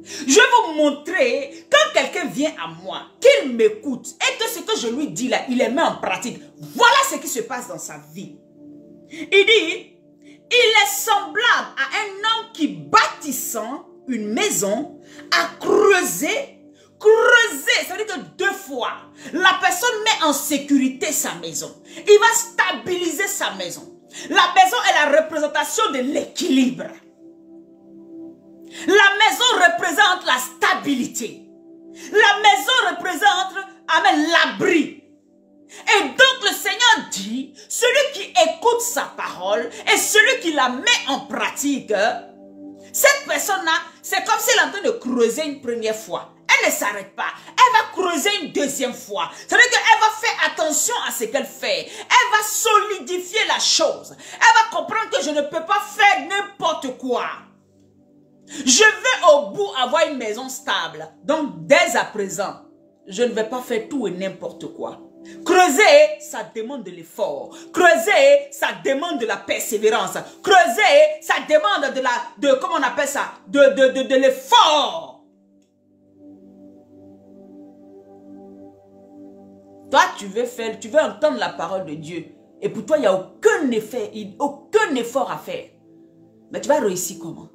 Je vais vous montrer, quand quelqu'un vient à moi, qu'il m'écoute, et que ce que je lui dis là, il les met en pratique. Voilà ce qui se passe dans sa vie. Il dit, il est semblable à un homme qui, bâtissant une maison, a creusé. Creuser, ça veut dire que 2 fois, la personne met en sécurité sa maison. Il va stabiliser sa maison. La maison est la représentation de l'équilibre. La maison représente la stabilité. La maison représente, amen, l'abri. Et donc le Seigneur dit, celui qui écoute sa parole et celui qui la met en pratique, cette personne-là, c'est comme si elle est en train de creuser une première fois. Elle ne s'arrête pas. Elle va creuser une deuxième fois. Ça veut dire qu'elle va faire attention à ce qu'elle fait. Elle va solidifier la chose. Elle va comprendre que je ne peux pas faire n'importe quoi. Je veux au bout avoir une maison stable. Donc, dès à présent, je ne vais pas faire tout et n'importe quoi. Creuser, ça demande de l'effort. Creuser, ça demande de la persévérance. Creuser, ça demande comment on appelle ça? De l'effort. Toi, tu veux entendre la parole de Dieu. Et pour toi, il n'y a aucun effort à faire. Mais tu vas réussir comment?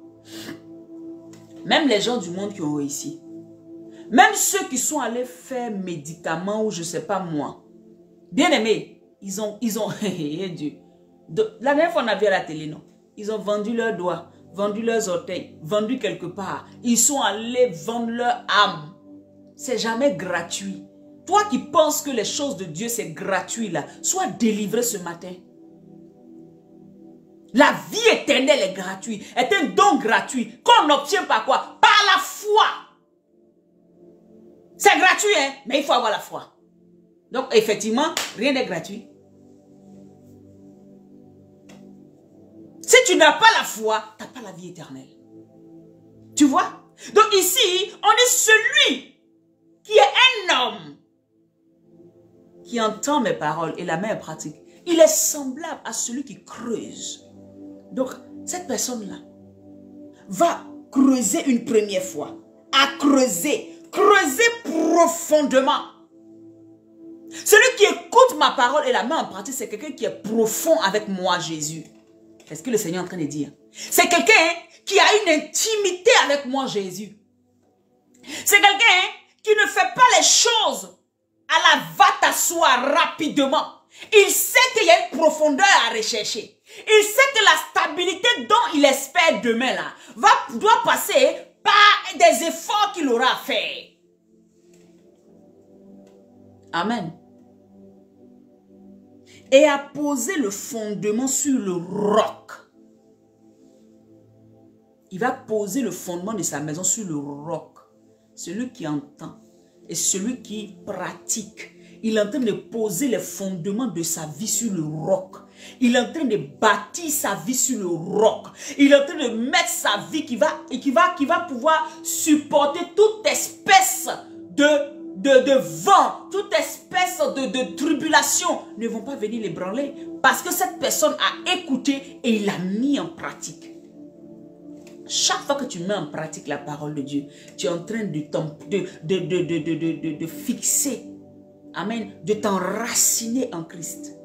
Même les gens du monde qui ont réussi. Même ceux qui sont allés faire médicaments ou je ne sais pas moi. Bien aimé, ils ont Dieu. La dernière fois on a vu à la télé, non? Ils ont vendu leurs doigts, vendu leurs orteils, vendu quelque part. Ils sont allés vendre leur âme. C'est jamais gratuit. Toi qui penses que les choses de Dieu c'est gratuit là, sois délivré ce matin. La vie éternelle est gratuite, est un don gratuit qu'on obtient par quoi? Par la foi. C'est gratuit, hein, mais il faut avoir la foi. Donc effectivement, rien n'est gratuit. Si tu n'as pas la foi, tu n'as pas la vie éternelle. Tu vois? Donc ici, on est celui qui est un homme qui entend mes paroles et la met en pratique. Il est semblable à celui qui creuse. Donc, cette personne-là va creuser une première fois. À creuser. Creuser profondément. Celui qui écoute ma parole et la met en pratique, c'est quelqu'un qui est profond avec moi, Jésus. C'est ce que le Seigneur est en train de dire. C'est quelqu'un qui a une intimité avec moi, Jésus. C'est quelqu'un qui ne fait pas les choses à la va t'asseoir rapidement. Il sait qu'il y a une profondeur à rechercher. Il sait que la stabilité dont il espère demain là doit passer par des efforts qu'il aura à faire. Amen. Et à poser le fondement sur le roc. Il va poser le fondement de sa maison sur le roc. Celui qui entend et celui qui pratique. Il est en train de poser les fondements de sa vie sur le roc. Il est en train de bâtir sa vie sur le roc. Il est en train de mettre sa vie qui va pouvoir supporter toute espèce de vent, toute espèce de tribulation ne vont pas venir l'ébranler parce que cette personne a écouté et il l'a mis en pratique. Chaque fois que tu mets en pratique la parole de Dieu, tu es en train de fixer, amen, de t'enraciner en Christ.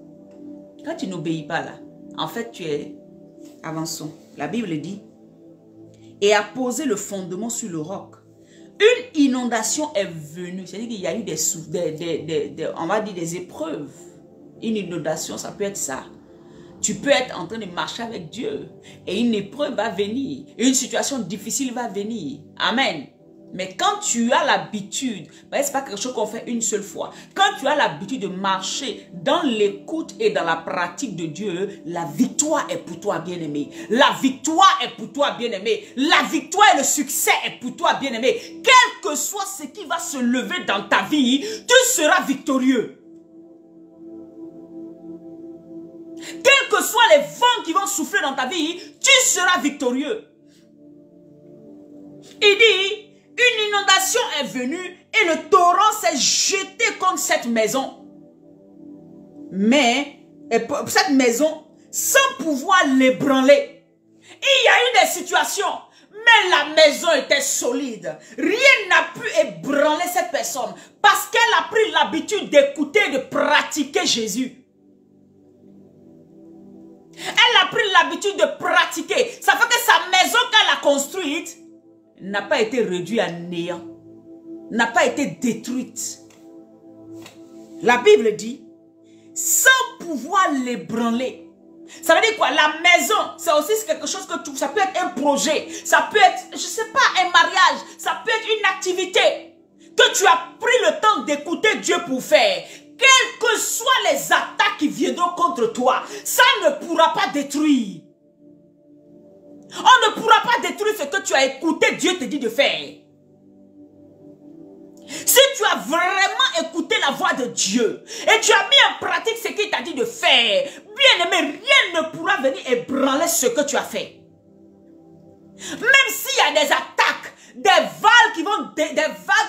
Quand tu n'obéis pas là, en fait tu es, avançons, la Bible dit, et a posé le fondement sur le roc. Une inondation est venue, c'est-à-dire qu'il y a eu on va dire des épreuves. Une inondation, ça peut être ça. Tu peux être en train de marcher avec Dieu et une épreuve va venir, une situation difficile va venir. Amen. Mais quand tu as l'habitude, ce n'est pas quelque chose qu'on fait une seule fois. Quand tu as l'habitude de marcher dans l'écoute et dans la pratique de Dieu, la victoire est pour toi, bien-aimé. La victoire est pour toi, bien-aimé. La victoire et le succès est pour toi, bien-aimé. Quel que soit ce qui va se lever dans ta vie, tu seras victorieux. Quels que soient les vents qui vont souffler dans ta vie, tu seras victorieux. Il dit, une inondation est venue et le torrent s'est jeté contre cette maison. Mais cette maison, sans pouvoir l'ébranler. Il y a eu des situations, mais la maison était solide. Rien n'a pu ébranler cette personne parce qu'elle a pris l'habitude d'écouter et de pratiquer Jésus. Elle a pris l'habitude de pratiquer. Ça fait que sa maison qu'elle a construite n'a pas été réduite à néant. N'a pas été détruite. La Bible dit, sans pouvoir l'ébranler. Ça veut dire quoi? La maison, c'est aussi quelque chose que ça peut être un projet. Ça peut être, je ne sais pas, un mariage. Ça peut être une activité que tu as pris le temps d'écouter Dieu pour faire. Quelles que soient les attaques qui viendront contre toi, ça ne pourra pas détruire. On ne pourra pas détruire ce que tu as écouté, Dieu te dit de faire. Si tu as vraiment écouté la voix de Dieu et tu as mis en pratique ce qu'il t'a dit de faire, bien aimé, rien ne pourra venir ébranler ce que tu as fait. Même s'il y a des attaques, des vagues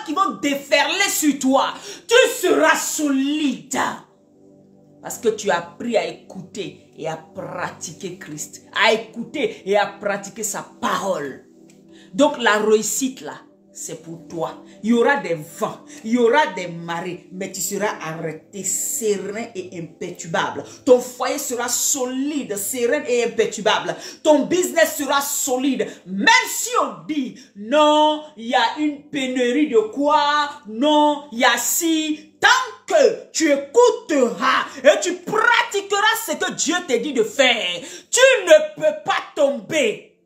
qui vont déferler sur toi, tu seras solide. Parce que tu as appris à écouter et à pratiquer Christ. À écouter et à pratiquer sa parole. Donc la réussite là, c'est pour toi. Il y aura des vents, il y aura des marées, mais tu seras arrêté, serein et imperturbable. Ton foyer sera solide, serein et imperturbable. Ton business sera solide. Même si on dit, non, il y a une pénurie de quoi, non, il y a si... Tant que tu écouteras et tu pratiqueras ce que Dieu te dit de faire, tu ne peux pas tomber.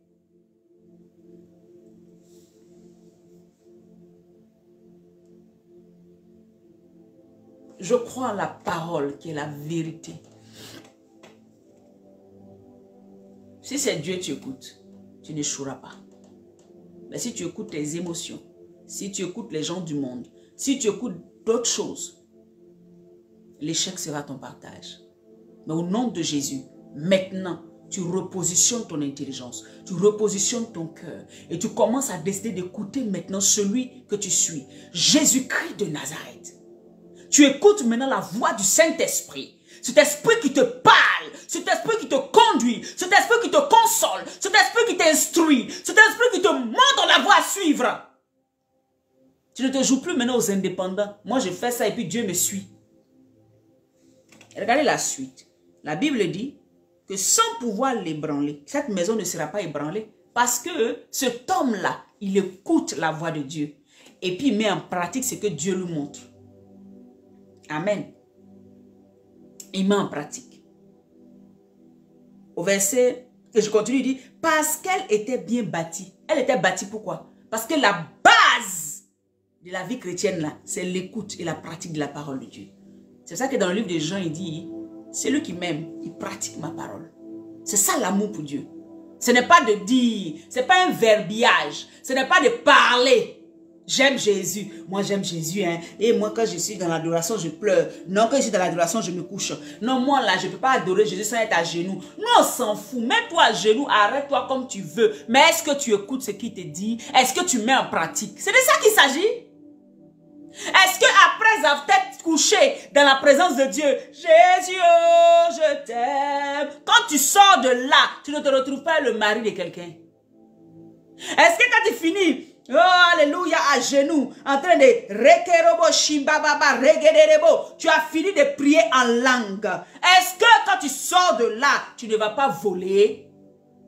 Je crois en la parole qui est la vérité. Si c'est Dieu tu écoutes, tu n'échoueras pas. Mais si tu écoutes tes émotions, si tu écoutes les gens du monde, si tu écoutes d'autres choses, l'échec sera ton partage. Mais au nom de Jésus, maintenant, tu repositionnes ton intelligence, tu repositionnes ton cœur et tu commences à décider d'écouter maintenant celui que tu suis, Jésus-Christ de Nazareth. Tu écoutes maintenant la voix du Saint-Esprit. Cet esprit qui te parle, cet esprit qui te conduit, cet esprit qui te console, cet esprit qui t'instruit, cet esprit qui te montre la voie à suivre. Tu ne te joues plus maintenant aux indépendants. Moi, je fais ça et puis Dieu me suit. Regardez la suite. La Bible dit que sans pouvoir l'ébranler, cette maison ne sera pas ébranlée parce que cet homme-là, il écoute la voix de Dieu et puis il met en pratique ce que Dieu lui montre. Amen. Il met en pratique. Au verset, et je continue, il dit, parce qu'elle était bien bâtie. Elle était bâtie pourquoi? Parce que la base de la vie chrétienne là, c'est l'écoute et la pratique de la parole de Dieu. C'est ça que dans le livre de Jean, il dit, celui qui m'aime, il pratique ma parole. C'est ça l'amour pour Dieu. Ce n'est pas de dire, ce n'est pas un verbiage, ce n'est pas de parler. J'aime Jésus. Moi, j'aime Jésus. Hein. Et moi, quand je suis dans l'adoration, je pleure. Non, quand je suis dans l'adoration, je me couche. Non, moi, là, je ne peux pas adorer Jésus sans être à genoux. Non, on s'en fout. Mets-toi à genoux, arrête-toi comme tu veux. Mais est-ce que tu écoutes ce qu'il te dit? Est-ce que tu mets en pratique? C'est de ça qu'il s'agit. Est-ce que après avoir été couché dans la présence de Dieu, Jésus, oh, je t'aime. Quand tu sors de là, tu ne te retrouves pas le mari de quelqu'un. Est-ce que quand tu finis, oh alléluia, à genoux, en train de rekerobo shimbababa regederebo, tu as fini de prier en langue. Est-ce que quand tu sors de là, tu ne vas pas voler?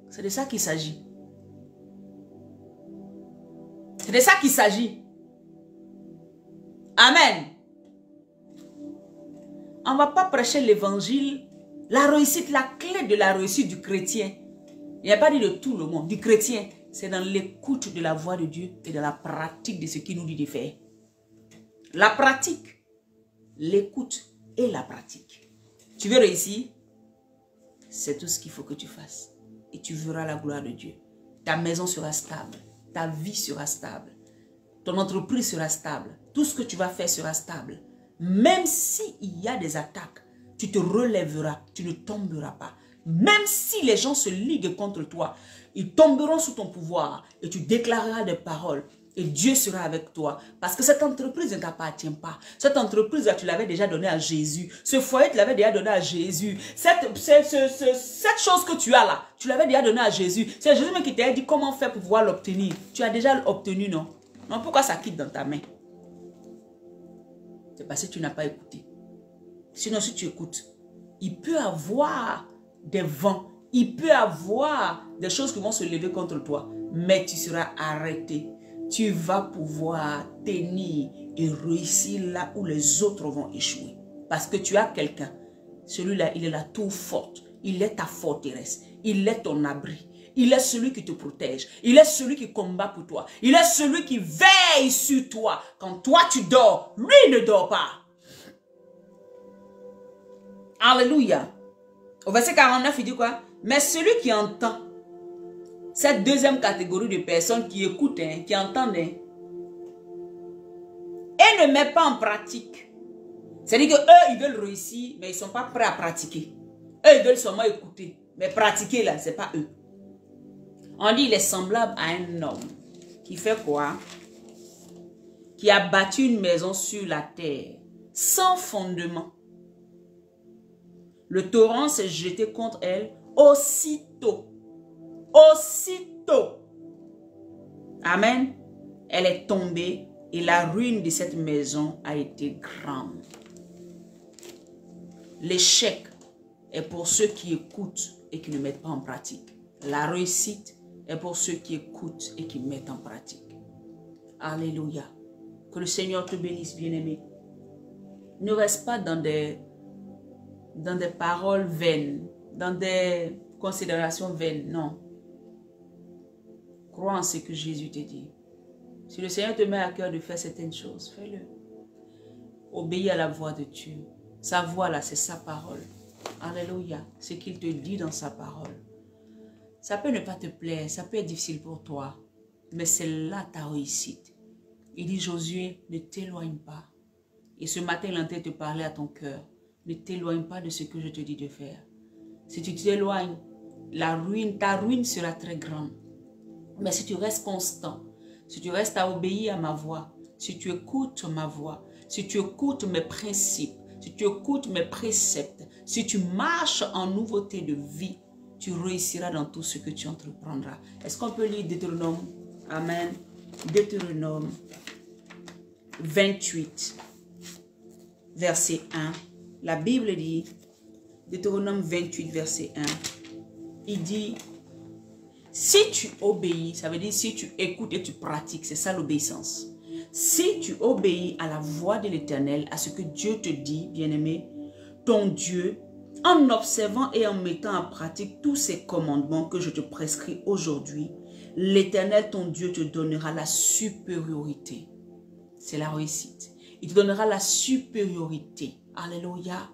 C'est de ça qu'il s'agit. C'est de ça qu'il s'agit. Amen. On ne va pas prêcher l'évangile. La réussite, la clé de la réussite du chrétien, il n'y a pas dit de tout le monde, du chrétien, c'est dans l'écoute de la voix de Dieu et dans la pratique de ce qu'il nous dit de faire. La pratique, l'écoute et la pratique. Tu veux réussir? C'est tout ce qu'il faut que tu fasses. Et tu verras la gloire de Dieu. Ta maison sera stable. Ta vie sera stable. Ton entreprise sera stable. Tout ce que tu vas faire sera stable. Même s'il y a des attaques, tu te relèveras, tu ne tomberas pas. Même si les gens se liguent contre toi, ils tomberont sous ton pouvoir et tu déclareras des paroles et Dieu sera avec toi. Parce que cette entreprise ne t'appartient pas. Cette entreprise, tu l'avais déjà donnée à Jésus. Ce foyer, tu l'avais déjà donné à Jésus. Cette chose que tu as là, tu l'avais déjà donnée à Jésus. C'est Jésus qui t'a dit comment faire pour pouvoir l'obtenir. Tu as déjà obtenu, non? Non, pourquoi ça quitte dans ta main? C'est parce que tu n'as pas écouté. Sinon, si tu écoutes, il peut avoir des vents, il peut avoir des choses qui vont se lever contre toi, mais tu seras arrêté. Tu vas pouvoir tenir et réussir là où les autres vont échouer. Parce que tu as quelqu'un, celui-là, il est la tour forte, il est ta forteresse, il est ton abri. Il est celui qui te protège. Il est celui qui combat pour toi. Il est celui qui veille sur toi. Quand toi tu dors, lui ne dort pas. Alléluia. Au verset 49, il dit quoi? Mais celui qui entend, cette deuxième catégorie de personnes qui écoutent, qui entendent, et ne met pas en pratique. C'est-à-dire qu'eux, ils veulent réussir, mais ils ne sont pas prêts à pratiquer. Eux, ils veulent seulement écouter. Mais pratiquer, là, ce n'est pas eux. On dit il est semblable à un homme qui fait quoi? Qui a bâti une maison sur la terre, sans fondement. Le torrent s'est jeté contre elle aussitôt. Aussitôt. Amen. Elle est tombée et la ruine de cette maison a été grande. L'échec est pour ceux qui écoutent et qui ne mettent pas en pratique. La réussite est pour ceux qui écoutent et qui mettent en pratique. Alléluia. Que le Seigneur te bénisse, bien-aimé. Ne reste pas dans des paroles vaines, dans des considérations vaines, non. Crois en ce que Jésus te dit. Si le Seigneur te met à cœur de faire certaines choses, fais-le. Obéis à la voix de Dieu. Sa voix là, c'est sa parole. Alléluia. Ce qu'il te dit dans sa parole. Ça peut ne pas te plaire, ça peut être difficile pour toi, mais c'est là ta réussite. Il dit, Josué, ne t'éloigne pas. Et ce matin, il est en train de te parler à ton cœur. Ne t'éloigne pas de ce que je te dis de faire. Si tu t'éloignes, ta ruine sera très grande. Mais si tu restes constant, si tu restes à obéir à ma voix, si tu écoutes ma voix, si tu écoutes mes principes, si tu écoutes mes préceptes, si tu marches en nouveauté de vie, tu réussiras dans tout ce que tu entreprendras. Est-ce qu'on peut lire Deutéronome? Amen. Deutéronome 28, verset 1. La Bible dit, Deutéronome 28, verset 1, il dit, si tu obéis, ça veut dire si tu écoutes et tu pratiques, c'est ça l'obéissance. Si tu obéis à la voix de l'Éternel, à ce que Dieu te dit, bien-aimé, ton Dieu, en observant et en mettant en pratique tous ces commandements que je te prescris aujourd'hui, l'Éternel, ton Dieu, te donnera la supériorité. C'est la réussite. Il te donnera la supériorité. Alléluia.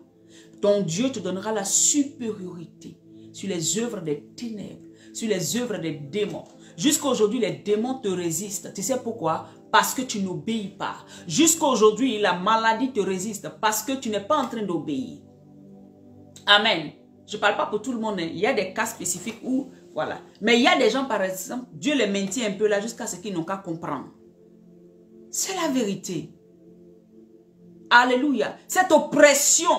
Ton Dieu te donnera la supériorité sur les œuvres des ténèbres, sur les œuvres des démons. Jusqu'à aujourd'hui, les démons te résistent. Tu sais pourquoi? Parce que tu n'obéis pas. Jusqu'à aujourd'hui, la maladie te résiste parce que tu n'es pas en train d'obéir. Amen. Je ne parle pas pour tout le monde. Il y a des cas spécifiques où, voilà. Mais il y a des gens, par exemple, Dieu les maintient un peu là jusqu'à ce qu'ils n'ont qu'à comprendre. C'est la vérité. Alléluia. Cette oppression.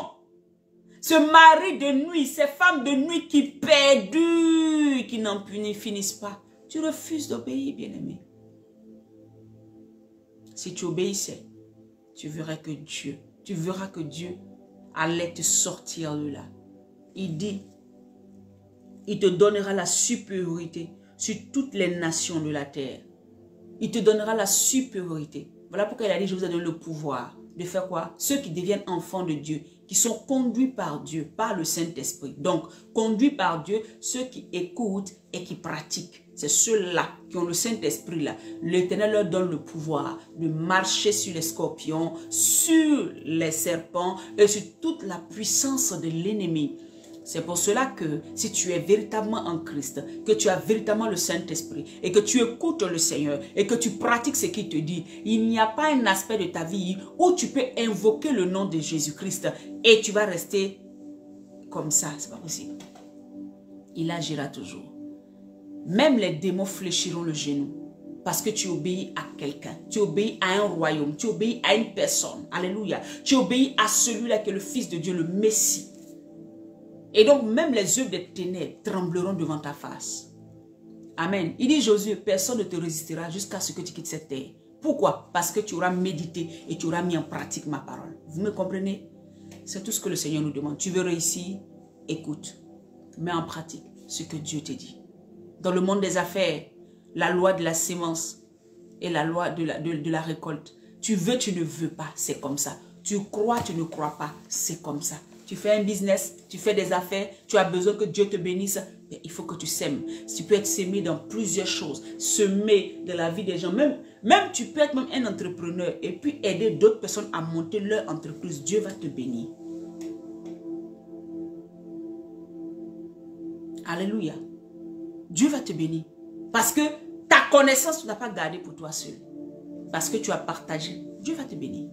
Ce mari de nuit, ces femmes de nuit qui perdurent, qui n'en finissent pas. Tu refuses d'obéir, bien-aimé. Si tu obéissais, tu verras que Dieu allait te sortir de là. Il dit, il te donnera la supériorité sur toutes les nations de la terre. Il te donnera la supériorité. Voilà pourquoi il a dit, je vous ai donné le pouvoir de faire quoi? Ceux qui deviennent enfants de Dieu, qui sont conduits par Dieu, par le Saint-Esprit. Donc, conduits par Dieu, ceux qui écoutent et qui pratiquent. C'est ceux-là qui ont le Saint-Esprit là. L'Éternel leur donne le pouvoir de marcher sur les scorpions, sur les serpents et sur toute la puissance de l'ennemi. C'est pour cela que si tu es véritablement en Christ, que tu as véritablement le Saint-Esprit et que tu écoutes le Seigneur et que tu pratiques ce qu'il te dit, il n'y a pas un aspect de ta vie où tu peux invoquer le nom de Jésus-Christ et tu vas rester comme ça. C'est pas possible. Il agira toujours. Même les démons fléchiront le genou parce que tu obéis à quelqu'un. Tu obéis à un royaume. Tu obéis à une personne. Alléluia. Tu obéis à celui-là qui est le Fils de Dieu, le Messie. Et donc, même les œuvres des ténèbres trembleront devant ta face. Amen. Il dit, Josué, personne ne te résistera jusqu'à ce que tu quittes cette terre. Pourquoi? Parce que tu auras médité et tu auras mis en pratique ma parole. Vous me comprenez? C'est tout ce que le Seigneur nous demande. Tu veux réussir? Écoute. Mets en pratique ce que Dieu te dit. Dans le monde des affaires, la loi de la sémence et la loi de la récolte. Tu veux, tu ne veux pas, c'est comme ça. Tu crois, tu ne crois pas, c'est comme ça. Tu fais un business, tu fais des affaires, tu as besoin que Dieu te bénisse, mais il faut que tu sèmes. Tu peux être sémé dans plusieurs choses, semer dans la vie des gens. Même tu peux être même un entrepreneur et puis aider d'autres personnes à monter leur entreprise. Dieu va te bénir. Alléluia. Dieu va te bénir. Parce que ta connaissance, tu n'as pas gardé pour toi seul. Parce que tu as partagé. Dieu va te bénir.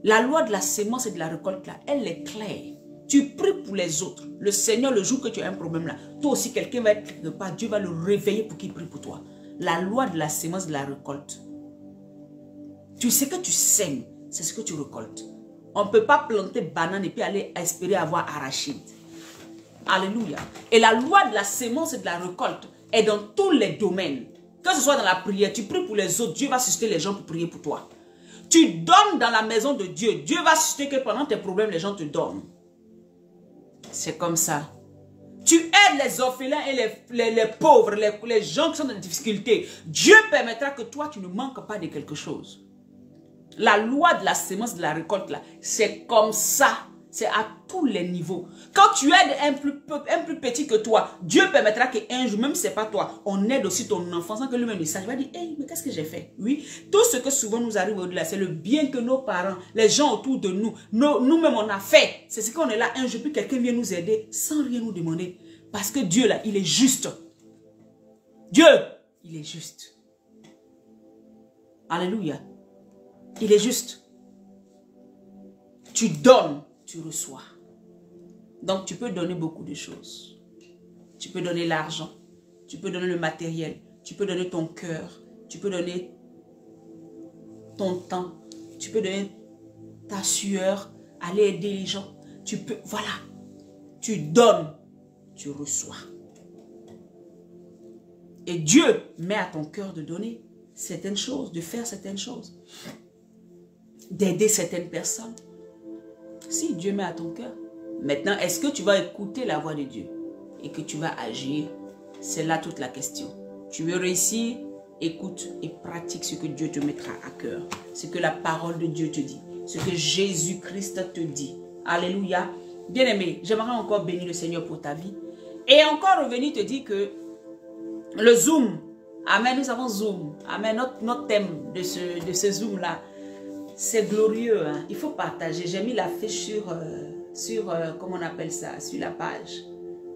La loi de la sémence et de la récolte, là, elle est claire. Tu pries pour les autres. Le Seigneur, le jour que tu as un problème là, toi aussi, quelqu'un va être quelque part. Dieu va le réveiller pour qu'il prie pour toi. La loi de la sémence et de la récolte. Tu sais que tu sèmes, c'est ce que tu récoltes. On ne peut pas planter banane et puis aller espérer avoir arachide. Alléluia. Et la loi de la sémence et de la récolte est dans tous les domaines. Que ce soit dans la prière, tu pries pour les autres, Dieu va susciter les gens pour prier pour toi. Tu donnes dans la maison de Dieu, Dieu va susciter que pendant tes problèmes, les gens te donnent. C'est comme ça. Tu aides les orphelins et les pauvres, les gens qui sont dans des difficultés. Dieu permettra que toi, tu ne manques pas de quelque chose. La loi de la sémence de la récolte, là, c'est comme ça. C'est à tous les niveaux. Quand tu aides un plus petit que toi, Dieu permettra qu'un jour, même si ce n'est pas toi, on aide aussi ton enfant sans que lui-même ne sache. Il va dire, hey, mais qu'est-ce que j'ai fait? Oui, tout ce que souvent nous arrive au-delà, c'est le bien que nos parents, les gens autour de nous, nous-mêmes on a fait. C'est ce qu'on est là un jour, puis quelqu'un vient nous aider sans rien nous demander. Parce que Dieu là, il est juste. Dieu, il est juste. Alléluia. Il est juste. Tu donnes. Tu reçois. Donc, tu peux donner beaucoup de choses. Tu peux donner l'argent. Tu peux donner le matériel. Tu peux donner ton cœur. Tu peux donner ton temps. Tu peux donner ta sueur. Aller aider les gens. Tu peux, voilà. Tu donnes. Tu reçois. Et Dieu met à ton cœur de donner certaines choses, de faire certaines choses. D'aider certaines personnes. Si Dieu met à ton cœur. Maintenant, est-ce que tu vas écouter la voix de Dieu et que tu vas agir? C'est là toute la question. Tu veux réussir? Écoute et pratique ce que Dieu te mettra à cœur. Ce que la parole de Dieu te dit. Ce que Jésus-Christ te dit. Alléluia. Bien-aimé, j'aimerais encore bénir le Seigneur pour ta vie. Et encore revenir te dire que le Zoom, amen, nous avons Zoom. Amen, notre thème de ce Zoom-là, c'est glorieux, hein? Il faut partager. J'ai mis l'affiche sur comment on appelle ça, sur la page.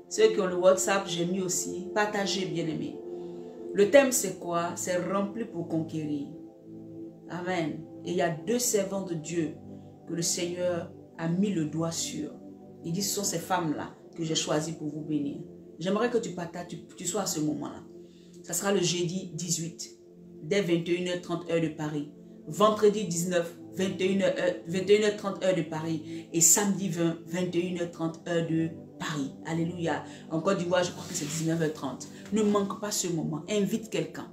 Ceux qui ont le WhatsApp, j'ai mis aussi. Partagez, bien-aimés. Le thème, c'est quoi? C'est rempli pour conquérir. Amen. Et il y a 2 servants de Dieu que le Seigneur a mis le doigt sur. Il dit, ce sont ces femmes-là que j'ai choisies pour vous bénir. J'aimerais que tu partages, tu sois à ce moment-là. Ça sera le jeudi 18, dès 21h30 heure de Paris. Vendredi 19, 21h30 heure de Paris. Et samedi 20, 21h30 heure de Paris. Alléluia. En Côte d'Ivoire, je crois que c'est 19h30. Ne manque pas ce moment. Invite quelqu'un.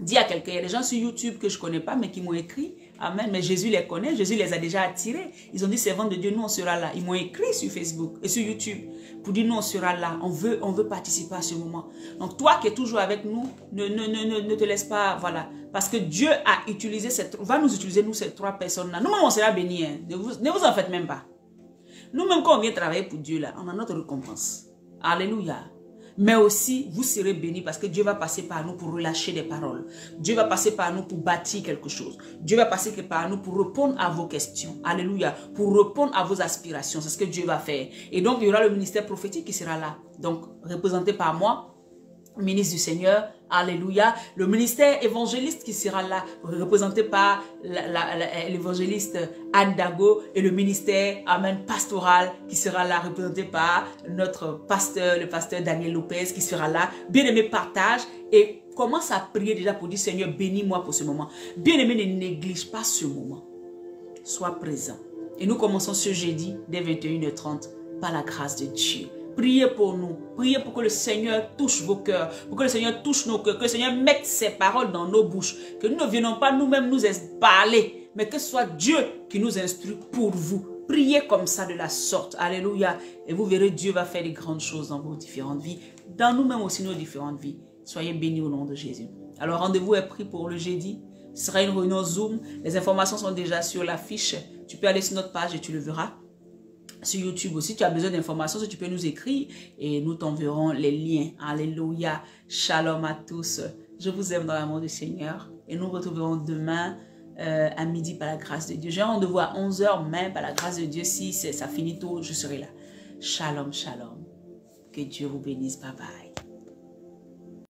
Dis à quelqu'un, il y a des gens sur YouTube que je ne connais pas, mais qui m'ont écrit. Amen. Mais Jésus les connaît. Jésus les a déjà attirés. Ils ont dit, servant de Dieu, nous on sera là. Ils m'ont écrit sur Facebook et sur YouTube pour dire, nous on sera là. On veut participer à ce moment. Donc toi qui es toujours avec nous, ne te laisse pas, voilà. Parce que Dieu va nous utiliser, nous, ces 3 personnes-là. Nous-mêmes, on sera bénis. Hein. Ne vous en faites même pas. Nous-mêmes, quand on vient travailler pour Dieu, là, on a notre récompense. Alléluia. Mais aussi, vous serez bénis parce que Dieu va passer par nous pour relâcher des paroles. Dieu va passer par nous pour bâtir quelque chose. Dieu va passer par nous pour répondre à vos questions. Alléluia. Pour répondre à vos aspirations. C'est ce que Dieu va faire. Et donc, il y aura le ministère prophétique qui sera là. Donc, représenté par moi, ministre du Seigneur, alléluia, le ministère évangéliste qui sera là, représenté par l'évangéliste Anne Dago, et le ministère, amen, pastoral qui sera là, représenté par notre pasteur, le pasteur Daniel Lopez qui sera là. Bien-aimé, partage et commence à prier déjà pour dire, Seigneur, bénis-moi pour ce moment. Bien-aimé, ne néglige pas ce moment. Sois présent. Et nous commençons ce jeudi dès 21h30 par la grâce de Dieu. Priez pour nous. Priez pour que le Seigneur touche vos cœurs. Pour que le Seigneur touche nos cœurs. Que le Seigneur mette ses paroles dans nos bouches. Que nous ne venons pas nous-mêmes nous parler. Mais que ce soit Dieu qui nous instruit pour vous. Priez comme ça de la sorte. Alléluia. Et vous verrez, Dieu va faire de grandes choses dans vos différentes vies. Dans nous-mêmes aussi nos différentes vies. Soyez bénis au nom de Jésus. Alors rendez-vous est pris pour le jeudi. Ce sera une réunion Zoom. Les informations sont déjà sur l'affiche. Tu peux aller sur notre page et tu le verras. Sur YouTube aussi, tu as besoin d'informations, tu peux nous écrire et nous t'enverrons les liens. Alléluia. Shalom à tous. Je vous aime dans l'amour du Seigneur. Et nous retrouverons demain à midi par la grâce de Dieu. J'ai un rendez-vous à 11h, mais par la grâce de Dieu, si ça finit tôt, je serai là. Shalom, shalom. Que Dieu vous bénisse. Bye bye.